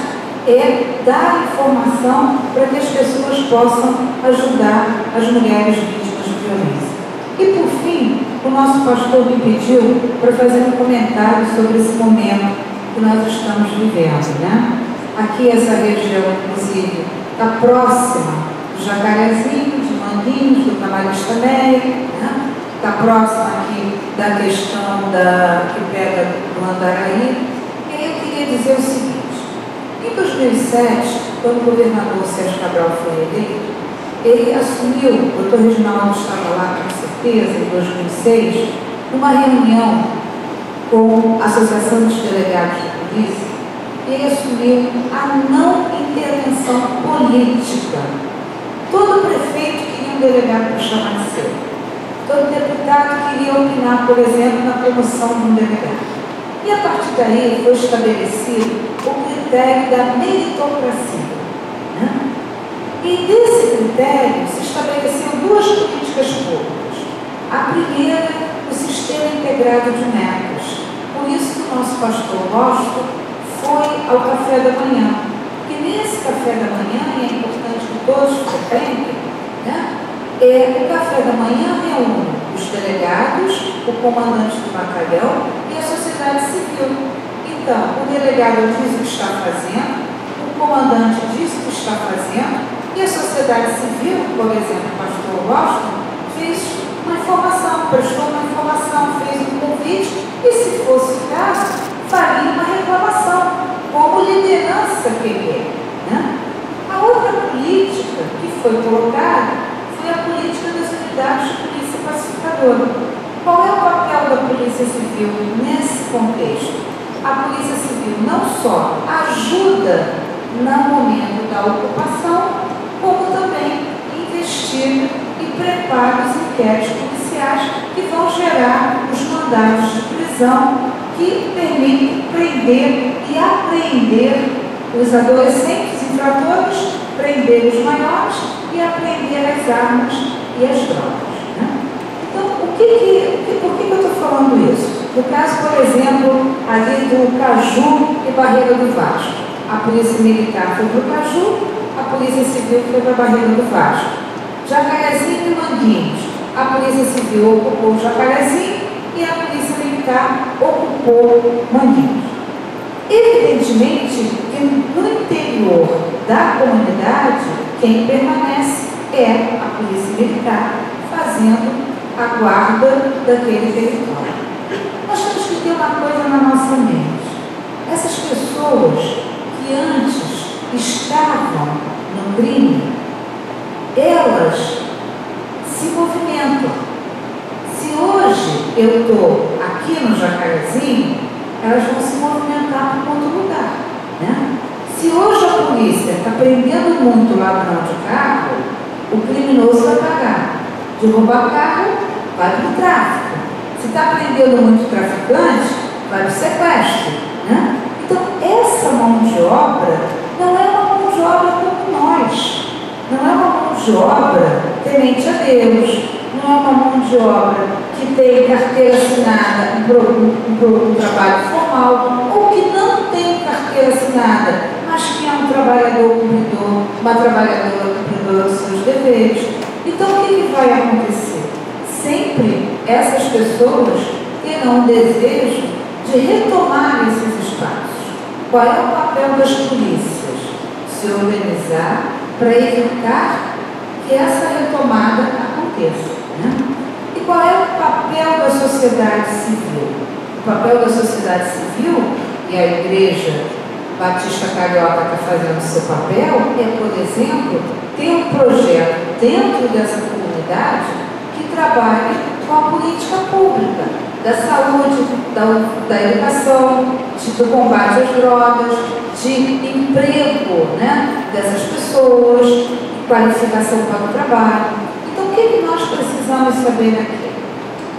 é dar informação para que as pessoas possam ajudar as mulheres vítimas de violência. E, por fim, o nosso pastor me pediu para fazer um comentário sobre esse momento que nós estamos vivendo, né? Aqui essa região, inclusive, está próxima do Jacarezinho, de Manguinhos, do Camarista Meia, né? Está próxima aqui da questão que pega do Andaraí. E aí eu queria dizer o seguinte: em 2007, quando o governador Sérgio Cabral foi eleito, ele assumiu, o doutor Reginaldo estava lá com certeza, em 2006, numa reunião com a Associação dos Delegados de Polícia, e ele assumiu a não intervenção política. Todo prefeito queria um delegado para chamar de seu. Todo deputado queria opinar, por exemplo, na promoção de um delegado. E a partir daí foi estabelecido o critério da meritocracia, né? E desse critério se estabeleceram duas políticas públicas. A primeira, o sistema integrado de metas. Por isso que o nosso pastor Washington foi ao café da manhã. Porque nesse café da manhã, e é importante que todos frequentem, né? O café da manhã reúne os delegados, o comandante do batalhão e a sociedade civil. Então, o delegado diz o que está fazendo, o comandante diz o que está fazendo, e a sociedade civil, por exemplo, o pastor Washington, fez uma informação, prestou uma informação, fez um convite, e se fosse o caso, faria uma reclamação, como liderança que ele é, né? A outra política que foi colocada foi a política das unidades de polícia pacificadora. Qual é o papel da Polícia Civil nesse contexto? A Polícia Civil não só ajuda no momento da ocupação, como também investiga e prepara os inquéritos policiais que vão gerar os mandados de prisão que permitem prender e apreender os adolescentes infratores, prender os maiores e apreender as armas e as drogas, né? Então, por que eu estou falando isso? No caso, por exemplo, ali do Caju e Barreira do Vasco. A Polícia Militar foi para o Caju, a Polícia Civil foi para a Barreira do Vasco. Jacarezinho e Manguinhos. A Polícia Civil ocupou o Jacarezinho e a Polícia Militar ocupou Manguinhos. Evidentemente que no interior da comunidade, quem permanece é a Polícia Militar, fazendo a guarda daquele território. Nós temos que ter uma coisa na nossa mente. Essas pessoas que antes estavam no crime, elas se movimentam. Se hoje eu estou aqui no Jacarezinho, elas vão se movimentar para outro lugar, né? Se hoje a polícia está prendendo muito ladrão de carro, o criminoso vai pagar. De roubar carro, vai para o tráfico. Se está prendendo muito traficante, vai para o sequestro, né? Então, essa mão de obra não é uma mão de obra como nós. Não é uma mão de obra temente a Deus. Não é uma mão de obra que tem carteira assinada, um trabalho formal, ou que não tem carteira assinada, mas que é um trabalhador cumpridor, uma trabalhadora cumpridora dos seus deveres. Então, o que vai acontecer? Sempre essas pessoas terão o desejo de retomar esses espaços. Qual é o papel das polícias? Se organizar para evitar que essa retomada aconteça, né? E qual é o papel da sociedade civil? O papel da sociedade civil, e a Igreja Batista Carioca está fazendo o seu papel, é, por exemplo, ter um projeto dentro dessa comunidade que trabalhe com a política pública, da saúde, da educação, do combate às drogas, de emprego, né, dessas pessoas, qualificação para o trabalho. Então, o que nós precisamos saber aqui?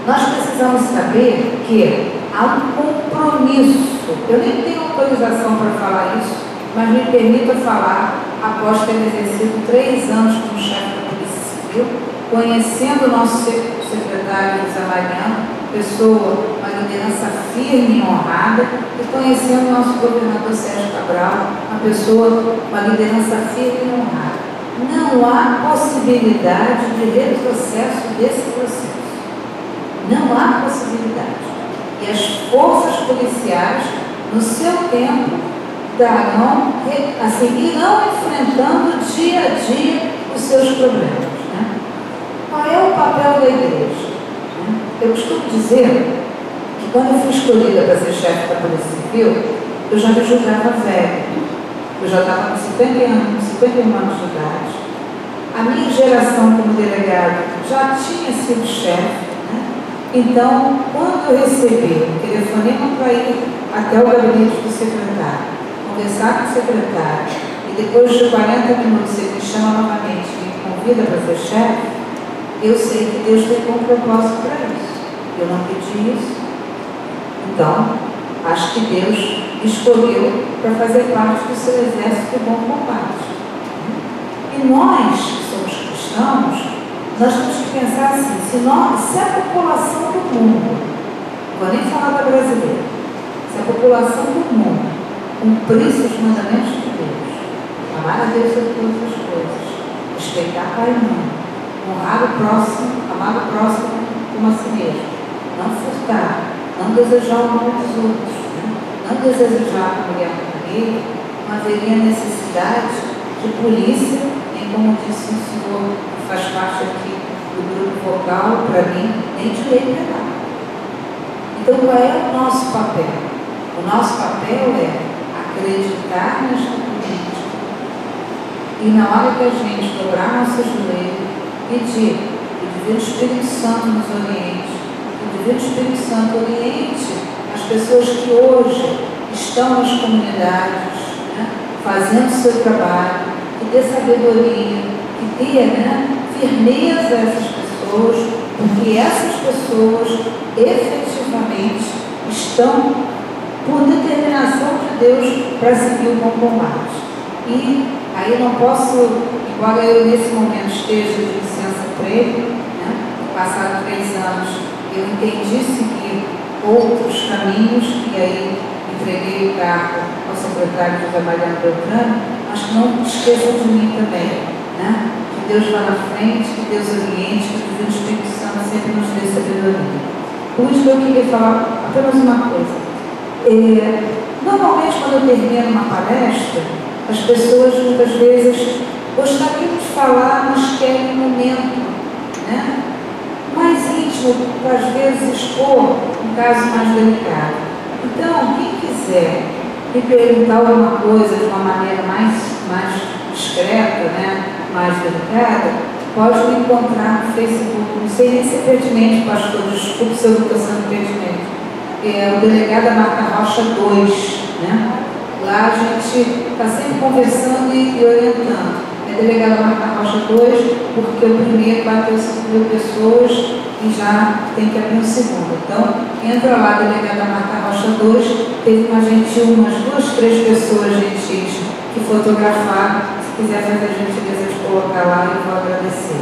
Nós precisamos saber que há um compromisso. Eu nem tenho autorização para falar isso, mas me permita falar após ter exercido 3 anos como chefe da Polícia Civil, conhecendo o nosso secretário José Mariano, pessoa, uma liderança firme e honrada, e conhecendo o nosso governador Sérgio Cabral, uma pessoa, uma liderança firme e honrada. Não há possibilidade de retrocesso desse processo. Não há possibilidade. E as forças policiais, no seu tempo, darão, assim, irão enfrentando dia a dia os seus problemas, né? Qual é o papel da igreja? Eu costumo dizer que quando eu fui escolhida para ser chefe da Polícia Civil, eu já me julgava velha. Eu já estava com 51 anos de idade. A minha geração como delegado já tinha sido chefe. Então, quando eu recebi um telefonema para ir até o gabinete do secretário, conversar com o secretário, e depois de 40 minutos ele me chama novamente e me convida para ser chefe, eu sei que Deus tem um propósito para isso. Eu não pedi isso. Então, acho que Deus me escolheu para fazer parte do seu exército de bom combate. E nós, que somos cristãos, nós temos que pensar assim, se a população do mundo, não vou nem falar da brasileira, se a população do mundo cumprisse os mandamentos de Deus, amar a Deus sobre todas as coisas, respeitar pai e mãe, honrar o próximo, amar o próximo como a si mesmo, não furtar, não desejar o mal dos outros, né? Não desejar a mulher companheira, não haveria necessidade de polícia, nem como disse o senhor, que faz parte aqui do grupo vocal, para mim, nem de lei penal. Então, qual é o nosso papel? O nosso papel é acreditar nesta política e, na hora que a gente dobrar nosso joelho, pedir que o Divino Espírito Santo nos oriente, que o Divino Espírito Santo oriente as pessoas que hoje estão nas comunidades, né, fazendo o seu trabalho, que dê sabedoria, que dê, né, firmeza a essas pessoas, porque essas pessoas efetivamente estão por determinação de Deus para seguir o bom combate. E aí não posso, embora eu nesse momento esteja de licença prêmio, né, passados 3 anos, eu entendi seguir outros caminhos, e aí entreguei o cargo ao secretário José Mariano Beltrame, mas que não esqueçam de mim também, né? Que Deus vá na frente, que Deus oriente, que o Espírito Santo sempre nos dê sabedoria. Por isso eu queria falar apenas uma coisa. Normalmente, quando eu termino uma palestra, as pessoas muitas vezes gostariam de falar, mas querem um momento, né, mais íntimo, para às vezes expor um caso mais delicado. Então, quem quiser me perguntar alguma coisa de uma maneira mais discreta, né, mais delicada, pode me encontrar no Facebook. Não sei nem se é pertinente, pastor, desculpe se eu não estou sendo pertinente. o delegado Marta Rocha 2, né? Lá a gente está sempre conversando e orientando. É delegado Marta Rocha 2, porque o primeiro bateu 5.000 pessoas e já tem que abrir o segundo. Então, entra lá, delegada Marta Rocha 2, teve umas 2, 3 pessoas gentis que fotografaram. Se quiser fazer a gentileza de colocar lá, eu vou agradecer.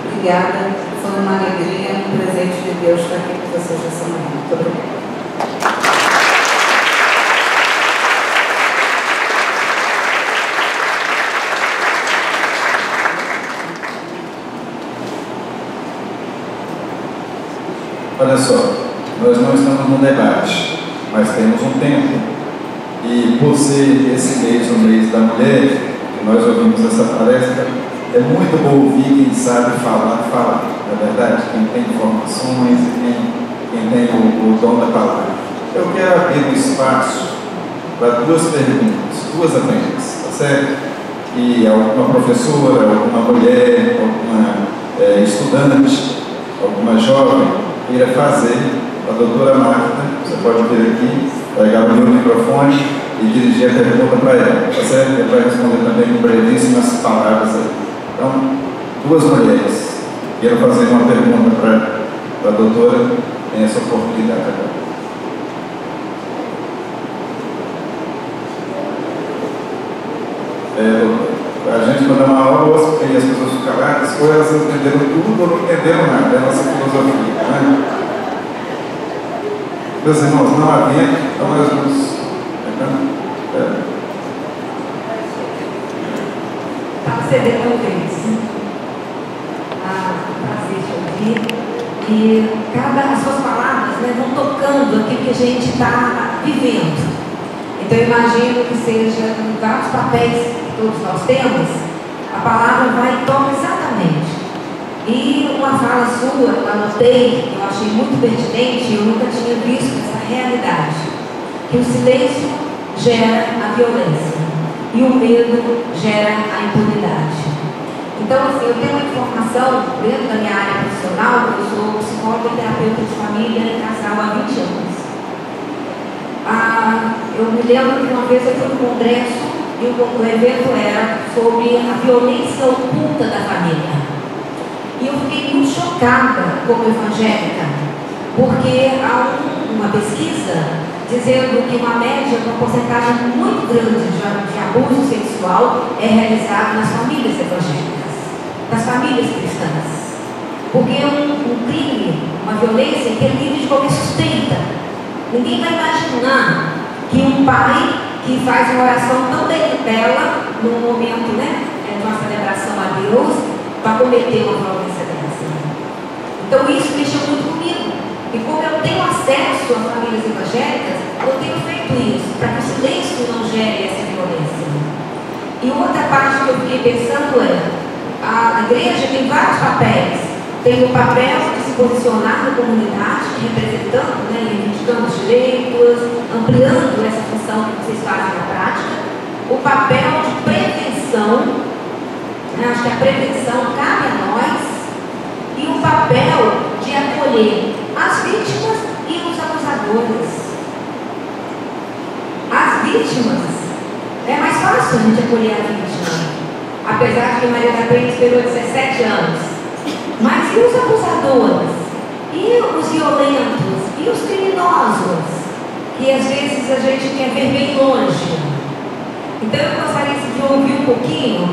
Obrigada, foi uma alegria, um presente de Deus estar aqui com vocês nessa manhã. Muito obrigada. Olha só, nós não estamos num debate, mas temos um tempo. E por ser esse mês o mês da mulher, que nós ouvimos essa palestra, é muito bom ouvir quem sabe falar, na verdade, quem tem informações e quem tem o dom da palavra. Eu quero abrir um espaço para 2 perguntas, 2 apenas, tá certo? E alguma professora, alguma mulher, alguma estudante, alguma jovem queira fazer, a doutora Marta, você pode vir aqui, pegar o meu microfone e dirigir a pergunta para ela, tá certo? Ela vai responder também com brevíssimas palavras aí. Então, 2 mulheres, quero fazer uma pergunta para a doutora, tem essa oportunidade agora. A gente, quando é uma aula, as pessoas ficam caladas, ou elas entenderam tudo ou não entenderam nada, é a nossa filosofia, né? Meus irmãos, não havendo, então nós vamos. Prazer uma vez. Prazer te ouvir. E as suas palavras, né, vão tocando aquilo que a gente está vivendo. Então, eu imagino que seja em vários papéis que todos nós temos, a palavra vai e toca exatamente. E uma fala sua, eu anotei, eu achei muito pertinente, eu nunca tinha visto essa realidade, que o silêncio gera a violência e o medo gera a impunidade. Então, assim, eu tenho uma informação dentro da minha área profissional, eu sou psicóloga e terapeuta de família e casal há 20 anos. Eu me lembro que uma vez eu fui no congresso e o evento era sobre a violência oculta da família. E eu fiquei muito chocada como evangélica, porque há uma pesquisa dizendo que uma média, uma porcentagem muito grande de abuso sexual é realizado nas famílias evangélicas, nas famílias cristãs. Porque é um crime, uma violência que é livre de qualquer suspeita. Ninguém vai imaginar que um pai que faz uma oração tão bela num momento, né, de uma celebração a Deus, vai cometer uma violência dessa. Então isso mexeu muito comigo. E como eu tenho acesso às famílias evangélicas, eu tenho feito isso, para que o silêncio não gere essa violência. E outra parte que eu fiquei pensando é, a igreja tem vários papéis. Tem o papel de se posicionar na comunidade, representando, né, reivindicando os direitos, ampliando essa função que vocês fazem na prática. O papel de prevenção, né, acho que a prevenção cabe a nós. E o papel de acolher as vítimas e os abusadores. As vítimas, é mais fácil a gente acolher a vítima, apesar de que Maria da Penha esperou 17 anos. Mas e os abusadores? E os violentos? E os criminosos? Que às vezes a gente quer ver bem longe. Então eu gostaria de ouvir um pouquinho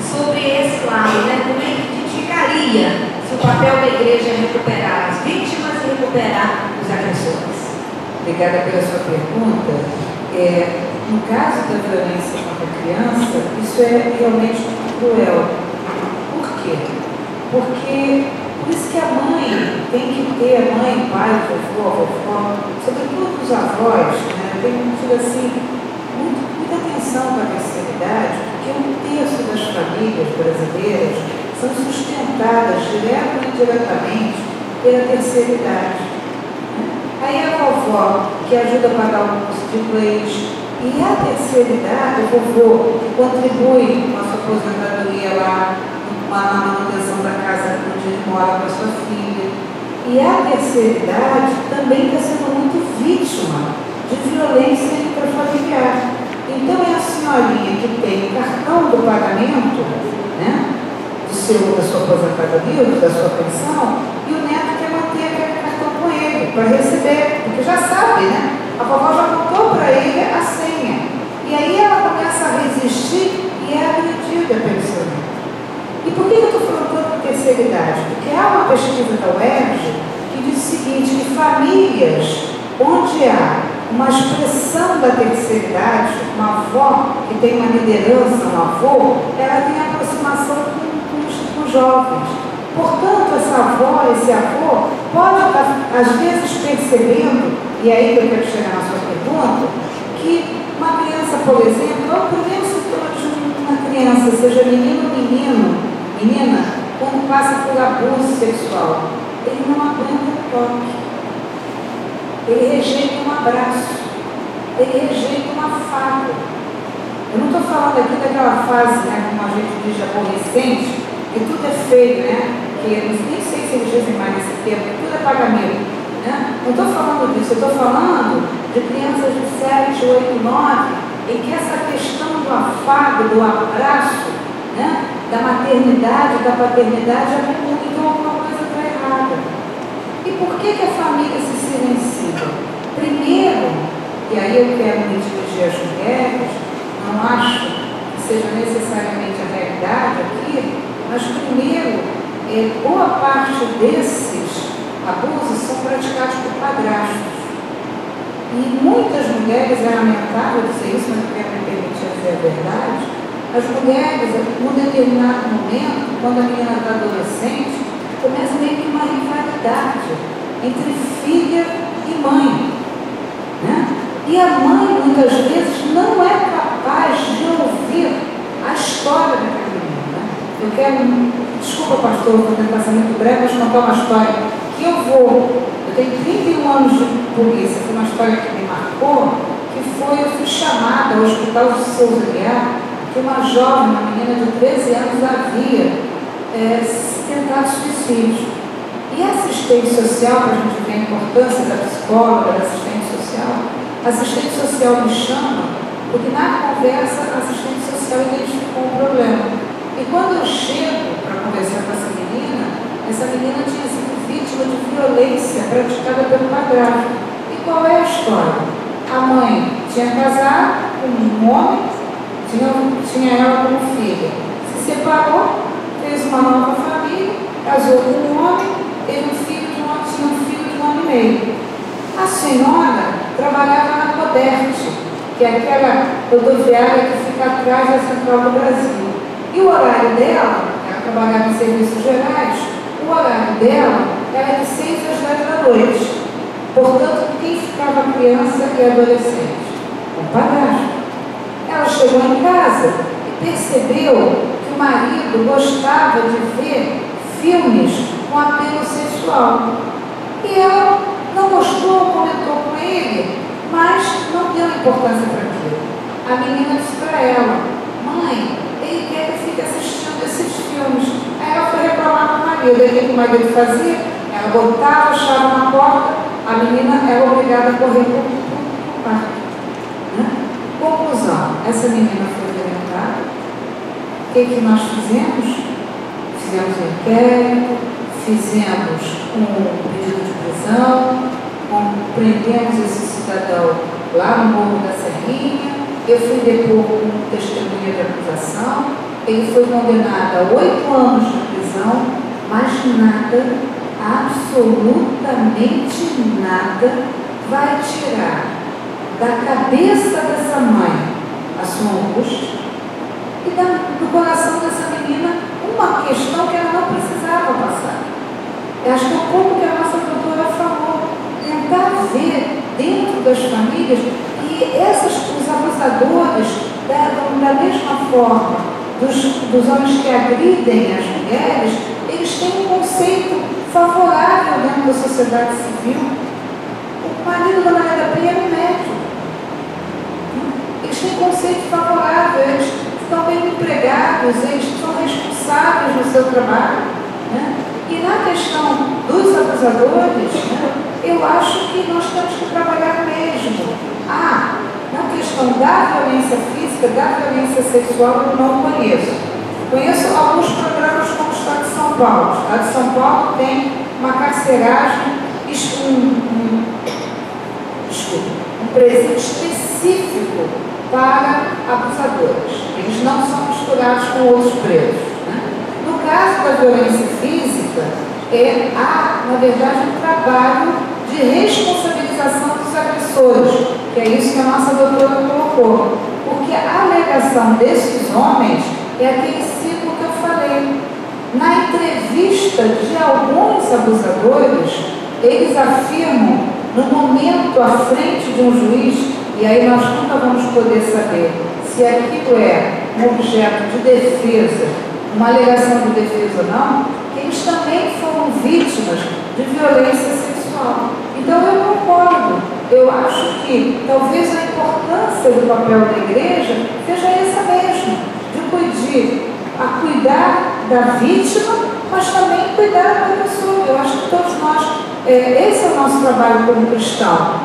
sobre esse lado, né? Como é que a gente ficaria se o papel da igreja é recuperar as vítimas e recuperar os agressores? Obrigada pela sua pergunta. No caso da violência contra a criança, isso é realmente cruel. Por quê? Porque, por isso que a mãe tem que ter, a mãe, o pai, o vovô, a vovó, sobretudo os avós, né, tem tido assim, muita atenção para a terceira idade, porque 1/3 das famílias brasileiras são sustentadas direta ou indiretamente pela terceira idade. Aí a vovó, que ajuda a pagar o curso de inglês, e a terceira idade, o vovô, que contribui com a sua aposentadoria lá, na manutenção da casa onde ele mora com a sua filha. E a terceira idade também está sendo muito vítima violência intrafamiliar. Então é a senhorinha que tem o cartão do pagamento, né, da sua aposentadoria, da sua pensão, e o neto quer manter aquele cartão com ele, para receber, porque já sabe, né? A vovó já botou para ele a senha. E aí ela começa a resistir e é agredida pelo seu neto. E por que eu estou falando tanto de terceira idade? Porque há uma pesquisa da UERJ que diz o seguinte, que famílias onde há uma expressão da terceira idade, uma avó que tem uma liderança, um avô, ela tem aproximação com os jovens. Portanto, essa avó, esse avô, pode estar, às vezes, percebendo, e aí que eu quero chegar na sua pergunta, que uma criança, por exemplo, é o primeiro sintoma de uma criança, seja menino ou menina, quando passa por abuso sexual, ele não aguenta o toque. Ele rejeita um abraço, ele rejeita um afago. Eu não estou falando aqui daquela fase, né, como a gente diz, aborrecente, que tudo é feio, né? Que eu nem sei se eles dizem mais nesse tempo, tudo é pagamento. Né? Não estou falando disso, eu estou falando de crianças de 7, 8, 9, em que essa questão do afago, do abraço, né, da maternidade, da paternidade, é muito alguma coisa está errada. E por que a família se silencia? Primeiro, e aí eu quero me dirigir às mulheres, não acho que seja necessariamente a realidade aqui, mas primeiro, boa parte desses abusos são praticados por padrastos. E muitas mulheres, é lamentável dizer isso, mas eu quero me permitir dizer a verdade, as mulheres, num determinado momento, quando a menina está adolescente, começa meio que uma rivalidade entre filha e mãe. Né? E a mãe, muitas vezes, não é capaz de ouvir a história daquela menina. Eu quero, desculpa, pastor, vou tentar ser muito breve, mas contar uma história que eu tenho 31 anos de polícia, foi uma história que me marcou, eu fui chamada ao Hospital de Souza Guiar, que uma jovem, uma menina de 13 anos, havia tentado suicídio. E a assistente social, para a gente ver a importância da psicóloga, da assistente social me chama, porque na conversa a assistente social identificou um problema. E quando eu chego para conversar com essa menina tinha sido vítima de violência praticada pelo padrasto. E qual é a história? A mãe tinha casado com um homem, tinha ela como filha, se separou, fez uma nova família, casou com um homem, teve um filho de um ano e meio. A senhora trabalhava na Coderte, que é aquela rodoviária que fica atrás da Central do Brasil. E o horário dela, ela trabalhava em serviços gerais, o horário dela era de 6 às 10 da noite. Portanto, quem ficava criança e adolescente? O padrasto. Ela chegou em casa e percebeu que o marido gostava de ver filmes com apelo sexual. E ela não gostou, comentou com ele, mas não deu importância para aquilo. A menina disse para ela: mãe, ele quer que fique assistindo esses filmes. Aí ela foi reclamar com o marido. Aí o que o marido fazia? Ela botava a chave na porta, a menina era obrigada a correr para o quarto. Né? Conclusão: essa menina foi violentada. O que nós fizemos? Fizemos um inquérito, fizemos um pedido de prisão, prendemos esse cidadão lá no Morro da Serrinha. Eu fui depor com testemunha de acusação. Ele foi condenado a 8 anos de prisão, mas nada, absolutamente nada, vai tirar da cabeça dessa mãe a sua angústia e do coração dessa menina uma questão que ela não precisava passar. Eu acho que é um pouco que a nossa doutora falou, tentar ver dentro das famílias e os abusadores, da mesma forma dos homens que agridem as mulheres, eles têm um conceito favorável dentro da sociedade civil. O marido da Maria da Penha é médico. Eles têm conceito favorável, eles estão bem empregados, eles são responsáveis no seu trabalho. Né? E na questão dos abusadores, né, eu acho que nós temos que trabalhar mesmo. questão da violência física, da violência sexual, eu não conheço. Conheço alguns programas como o Estado de São Paulo. O Estado de São Paulo tem uma carceragem, um presídio específico para abusadores. Eles não são misturados com outros presos, né? No caso da violência física, há, na verdade, um trabalho de responsabilização dos agressores, que é isso que a nossa doutora colocou. Porque a alegação desses homens é aquele ciclo que eu falei. Na entrevista de alguns abusadores, eles afirmam, no momento à frente de um juiz, e aí nós nunca vamos poder saber se aquilo é um objeto de defesa, uma alegação de defesa ou não, que eles também foram vítimas de violência sexual. Então eu concordo. Eu acho que talvez a importância do papel da igreja seja essa mesmo, de cuidar da vítima, mas também cuidar da pessoa. Eu acho que todos nós, esse é o nosso trabalho como cristão,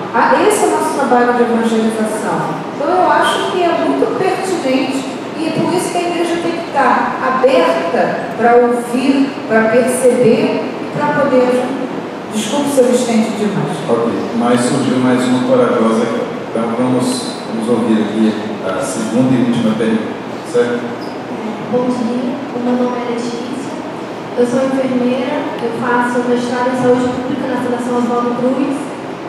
esse é o nosso trabalho de evangelização. Então eu acho que é muito pertinente e é por isso que a igreja tem que estar aberta para ouvir, para perceber e para poder. Desculpe se eu estende demais. Ok, mas surgiu mais uma corajosa aqui. Então vamos ouvir aqui a segunda e última pergunta, certo? Bom dia, o meu nome é Letícia, eu sou enfermeira, eu faço mestrado em saúde pública na Fundação Oswaldo Cruz,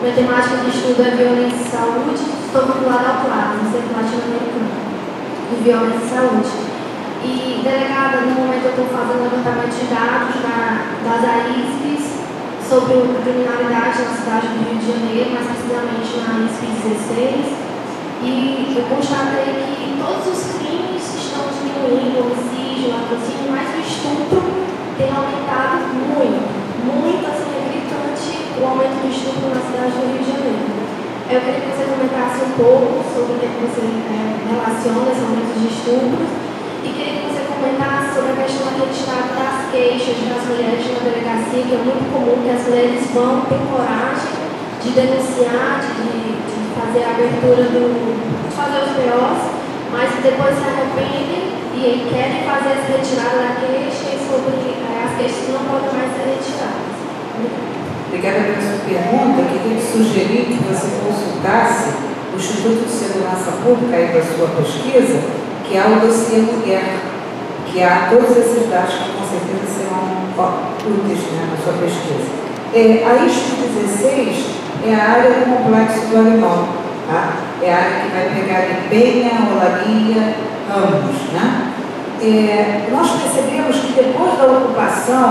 minha temática de estudo é violência e saúde, estou vinculada ao CLAS, no Centro Latino-Americano de Violência e Saúde. E, delegada, no momento eu estou fazendo levantamento de dados das AISPs sobre a criminalidade na cidade do Rio de Janeiro, mais precisamente na AISP 16, e eu constatei que todos os crimes estão diminuindo, homicídio, latrocínio, mas o estupro tem aumentado muito, assim, é gritante o aumento do estupro na cidade do Rio de Janeiro. Eu queria que você comentasse um pouco sobre o que você relaciona esse aumento de estupros e queria que você comentasse sobre a questão daquele estado das queixas das mulheres na delegacia, que é muito comum que as mulheres vão ter coragem de denunciar, de fazer a abertura de fazer os POs, mas depois se arrependem e querem fazer essa retirada da queixa e sobre as queixas que não podem mais ser retiradas. Obrigada pela sua pergunta. Eu queria sugerir que você consultasse o Instituto de Segurança Pública aí da sua pesquisa, que é o dossiê Mulher, que há todos esses dados que com certeza serão úteis, né, na sua pesquisa. A ISP 16 é a área do complexo do Alemão, tá? É a área que vai pegar em Penha, Olaria, Ramos, né? Nós percebemos que depois da ocupação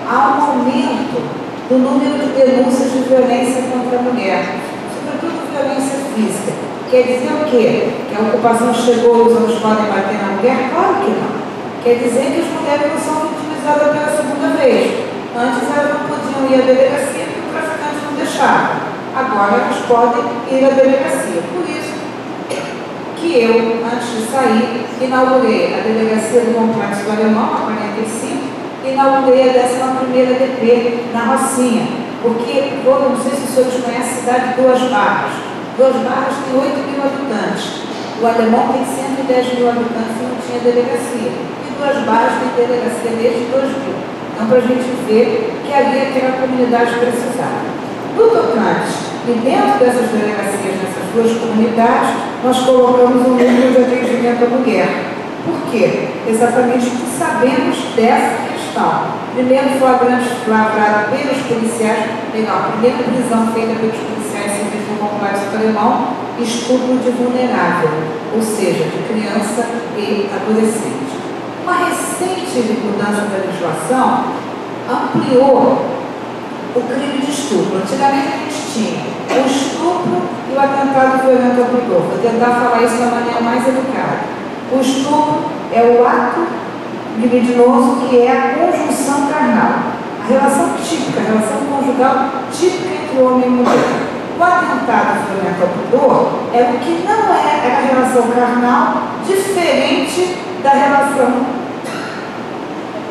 há um aumento do número de denúncias de violência contra a mulher, sobretudo violência física. Quer dizer o quê? Que a ocupação chegou e os homens podem bater na mulher? Claro que não. Quer dizer que as mulheres não são vitimizadas pela segunda vez. Antes elas não podiam ir à delegacia porque o traficante não deixava. Agora elas podem ir à delegacia. Por isso que eu, antes de sair, inaugurei a delegacia do Complexo do Alemão, a 45, e inaugurei a 11ª DP na Rocinha, porque, eu não sei se os senhores conhecem a cidade de Duas Barras. Duas Barras tem 8.000 habitantes. O Alemão tem 110.000 habitantes e não tinha delegacia. E Duas Barras tem delegacia desde 2000. Então, para a gente ver que ali aquela comunidade precisava. No tocante, e dentro dessas delegacias, dessas duas comunidades, nós colocamos um núcleo de atendimento à mulher. Por quê? Exatamente porque sabemos dessa questão. Primeiro flagrante lavrado pelos policiais, legal, primeira prisão feita pelos policiais civis do Complexo do Alemão, estupro de vulnerável, ou seja, de criança e adolescente. Uma recente mudança da legislação ampliou o crime de estupro. Antigamente a gente tinha o estupro e o atentado violento ao pudor. Vou tentar falar isso da maneira mais educada. O estupro é o ato libidinoso, que é a conjunção carnal. A relação típica, a relação conjugal típica entre o homem e a mulher. O atentado violento ao pudor é o que não é a relação carnal, diferente da relação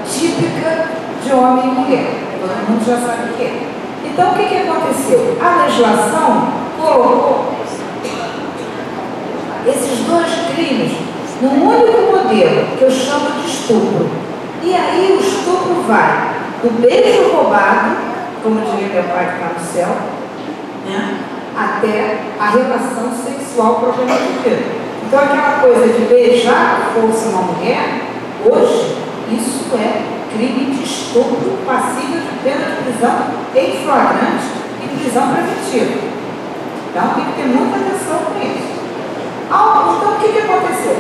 típica de homem e mulher. Todo mundo já sabe o que é. Então, o que aconteceu? A legislação colocou dois crimes num único modelo, que eu chamo de estupro. E aí o estupro vai do beijo roubado, como diria meu pai que está no céu, né, até a relação sexual propriamente dita. Então aquela coisa de beijar a força uma mulher, hoje, isso é crime de estupro passível de pena de prisão em flagrante e prisão preventiva. Então tem que ter muita atenção com isso. Então o que aconteceu?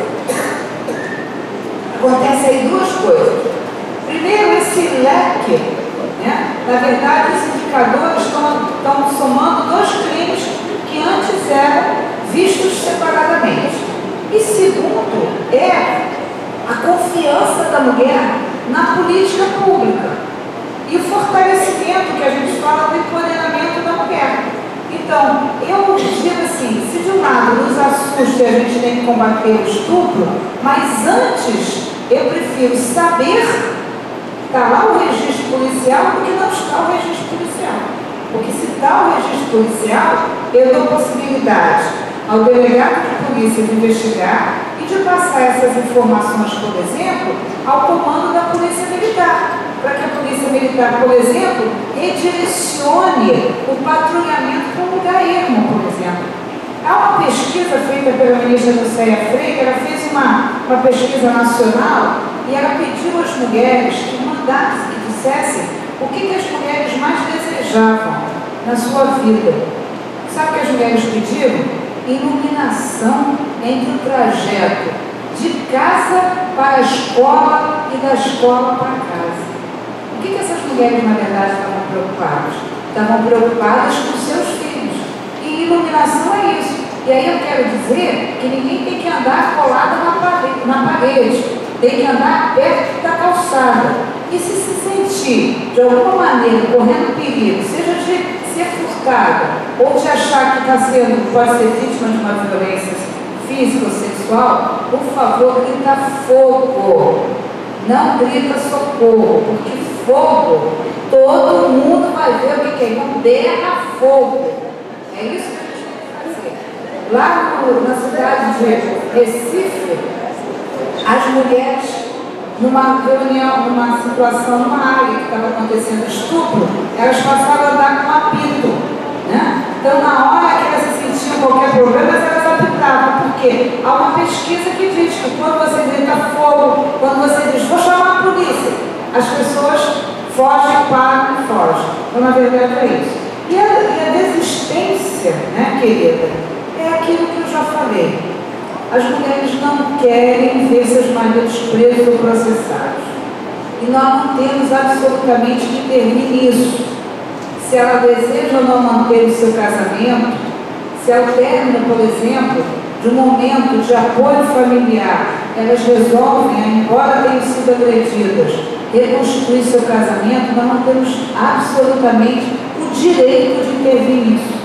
Acontece aí duas coisas. Primeiro, esse leque, né? Na verdade, os indicadores estão somando dois crimes que antes eram vistos separadamente. E segundo, é a confiança da mulher na política pública e o fortalecimento que a gente fala do empoderamento da mulher. Então, eu digo assim, se de um lado nos assusta a gente tem que combater o estupro, mas antes eu prefiro saber está lá o registro policial do que não está o registro policial. Porque se está o registro policial, eu dou possibilidade ao delegado de polícia de investigar e de passar essas informações, por exemplo, ao comando da Polícia Militar, para que a Polícia Militar, por exemplo, redirecione o patrulhamento para um lugar ermo, por exemplo. Há uma pesquisa feita pela ministra Lucélia Freire, ela fez uma pesquisa nacional e ela pediu às mulheres que mandassem, que dissessem o que as mulheres mais desejavam na sua vida. Sabe o que as mulheres pediram? Iluminação entre o trajeto de casa para a escola e da escola para casa. O que essas mulheres, na verdade, estavam preocupadas? Estavam preocupadas com seus filhos. E iluminação é isso. E aí eu quero dizer que ninguém tem que andar colado na parede. Tem que andar perto da calçada. E se sentir, de alguma maneira, correndo perigo, seja de ser furtada ou de achar que pode ser vítima de uma violência física ou sexual, por favor, grita fogo. Não grita socorro, porque fogo, todo mundo vai ver o que é. Não derra fogo. É isso que a gente tem que fazer. Lá na cidade de Recife, as mulheres, numa reunião, numa situação, numa área que estava acontecendo estupro, elas passavam a andar com um apito, né? Então, na hora que elas se sentiam qualquer problema, elas apitavam, porque há uma pesquisa que diz que quando você grita fogo, quando você diz, vou chamar a polícia, as pessoas fogem, param e fogem. Então, na verdade, é isso. E a desistência, né, querida, é aquilo que eu já falei. As mulheres não querem ver seus maridos presos ou processados. E nós não temos absolutamente que intervir nisso. Se ela deseja ou não manter o seu casamento, se ao término, por exemplo, de um momento de apoio familiar, elas resolvem, embora tenham sido agredidas, reconstruir seu casamento, nós não temos absolutamente o direito de intervir nisso.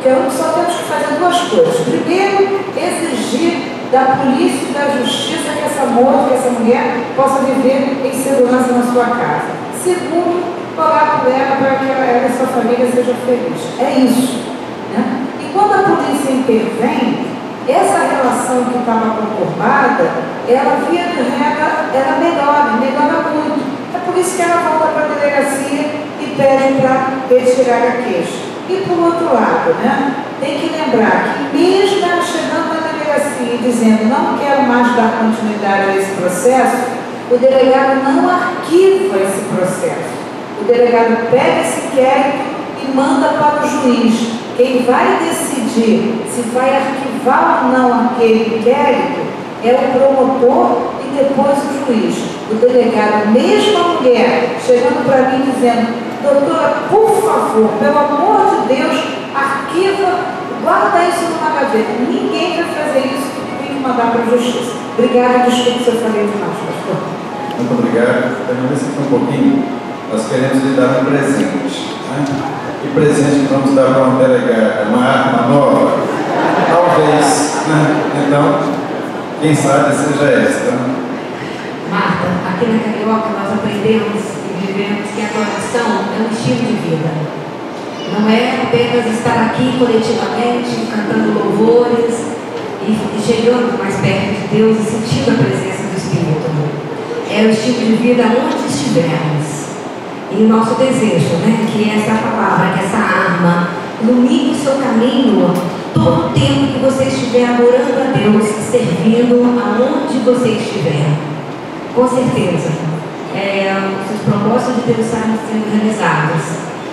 Porque só temos que fazer duas coisas. Primeiro, exigir da polícia e da justiça que essa moça, que essa mulher possa viver em segurança na sua casa. Segundo, cobrar por ela para que ela e sua família sejam felizes. É isso. Né? E quando a polícia intervém, essa relação que estava conturbada, ela via de regra, ela melhora muito. É por isso que ela volta para a delegacia e pede para retirar a queixa. E por outro lado, né, tem que lembrar que mesmo ela chegando na delegacia e dizendo não quero mais dar continuidade a esse processo, o delegado não arquiva esse processo. O delegado pega esse inquérito e manda para o juiz. Quem vai decidir se vai arquivar ou não aquele inquérito é o promotor e depois o juiz. O delegado, mesmo a mulher, chegando para mim dizendo, doutora, por favor, pelo amor de Deus, arquiva, guarda isso numa gaveta. Ninguém vai fazer isso, tem que mandar para a justiça. Obrigada, desculpe se eu falei demais, pastor. Muito obrigado. Permaneça aqui um pouquinho. Nós queremos lhe dar um presente. Né? Que presente que vamos dar para um delegado? Uma arma nova? Talvez. Né? Então, quem sabe seja esta. Marta, aqui na Carioca nós aprendemos e vivemos que a adoração é um estilo de vida. Não é apenas estar aqui coletivamente, cantando louvores, e chegando mais perto de Deus e sentindo a presença do Espírito. É o estilo de vida onde estivermos. E o nosso desejo, né, que essa palavra, que essa arma ilumine o seu caminho todo o tempo que você estiver adorando a Deus, servindo aonde você estiver. Com certeza, os propósitos de Deus estarem sendo realizados.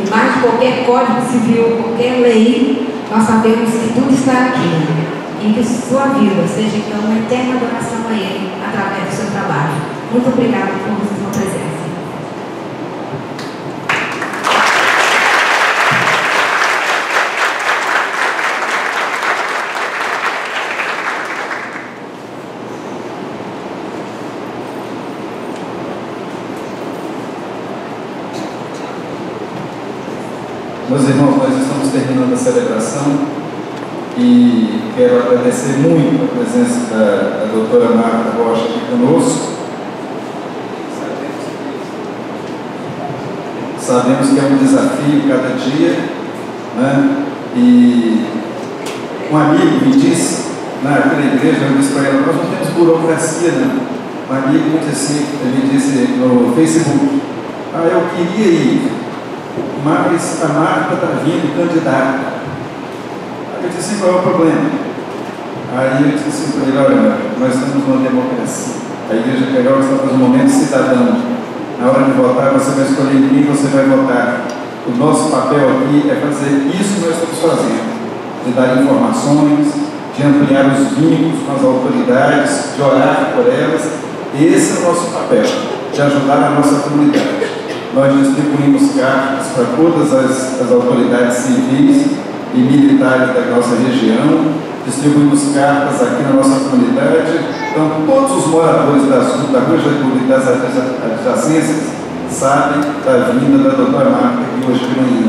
E mais de qualquer código civil, qualquer lei, nós sabemos que tudo está aqui. E que sua vida seja então uma eterna adoração a Ele através do seu trabalho. Muito obrigada por sua presença. Meus irmãos, nós estamos terminando a celebração e quero agradecer muito a presença da doutora Marta Rocha aqui conosco. Sabemos que é um desafio cada dia, né? E um amigo me disse, naquela igreja, eu disse para ela, nós não temos burocracia, não. Um amigo me disse, ele disse no Facebook, eu queria ir, mas a Marta está vindo candidata. Aí eu disse assim, qual é o problema? Aí eu disse assim para ele, olha, nós estamos numa democracia. A Igreja Carioca está fazendo um momento cidadão. Na hora de votar, você vai escolher em quem você vai votar. O nosso papel aqui é fazer isso que nós estamos fazendo. De dar informações, de ampliar os vínculos com as autoridades, de orar por elas. Esse é o nosso papel, de ajudar a nossa comunidade. Nós distribuímos cartas para todas as autoridades civis e militares da nossa região, distribuímos cartas aqui na nossa comunidade. Então, todos os moradores da Rua Getúlio e das adjacências sabem da vinda da doutora Marta aqui hoje de manhã.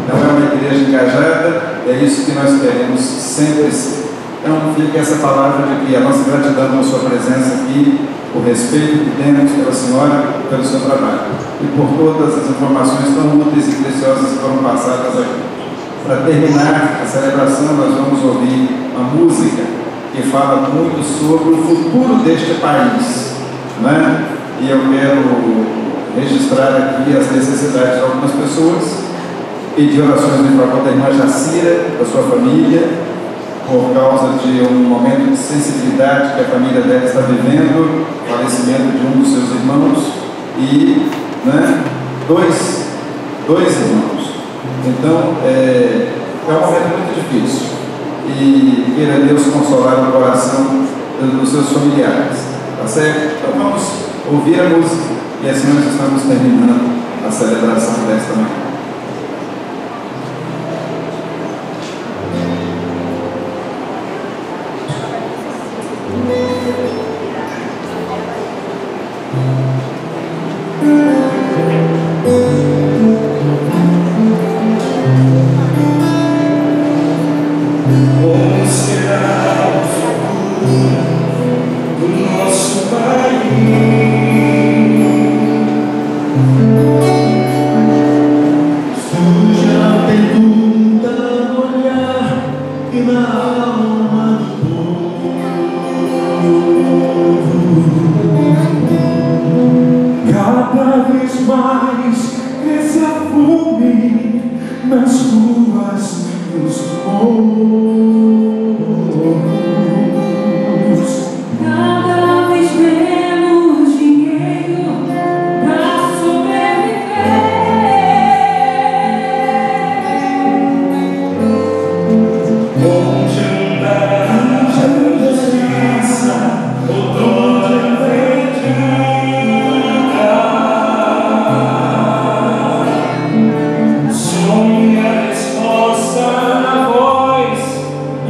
Então, é uma igreja engajada, é isso que nós queremos sempre ser. Então, fica essa palavra de que a nossa gratidão pela sua presença aqui, o respeito que temos pela senhora, pelo seu trabalho e por todas as informações tão úteis e preciosas que foram passadas aqui. Para terminar a celebração, nós vamos ouvir uma música que fala muito sobre o futuro deste país, né? E eu quero registrar aqui as necessidades de algumas pessoas, pedir orações em favor da irmã Jacira, da sua família, por causa de um momento de sensibilidade que a família dela está vivendo, o falecimento de um dos seus irmãos e, né, dois irmãos. Então, é um momento muito difícil e queira Deus consolar o coração dos seus familiares, tá certo? Então vamos ouvir a música e assim nós estamos terminando a celebração desta manhã.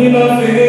E na vez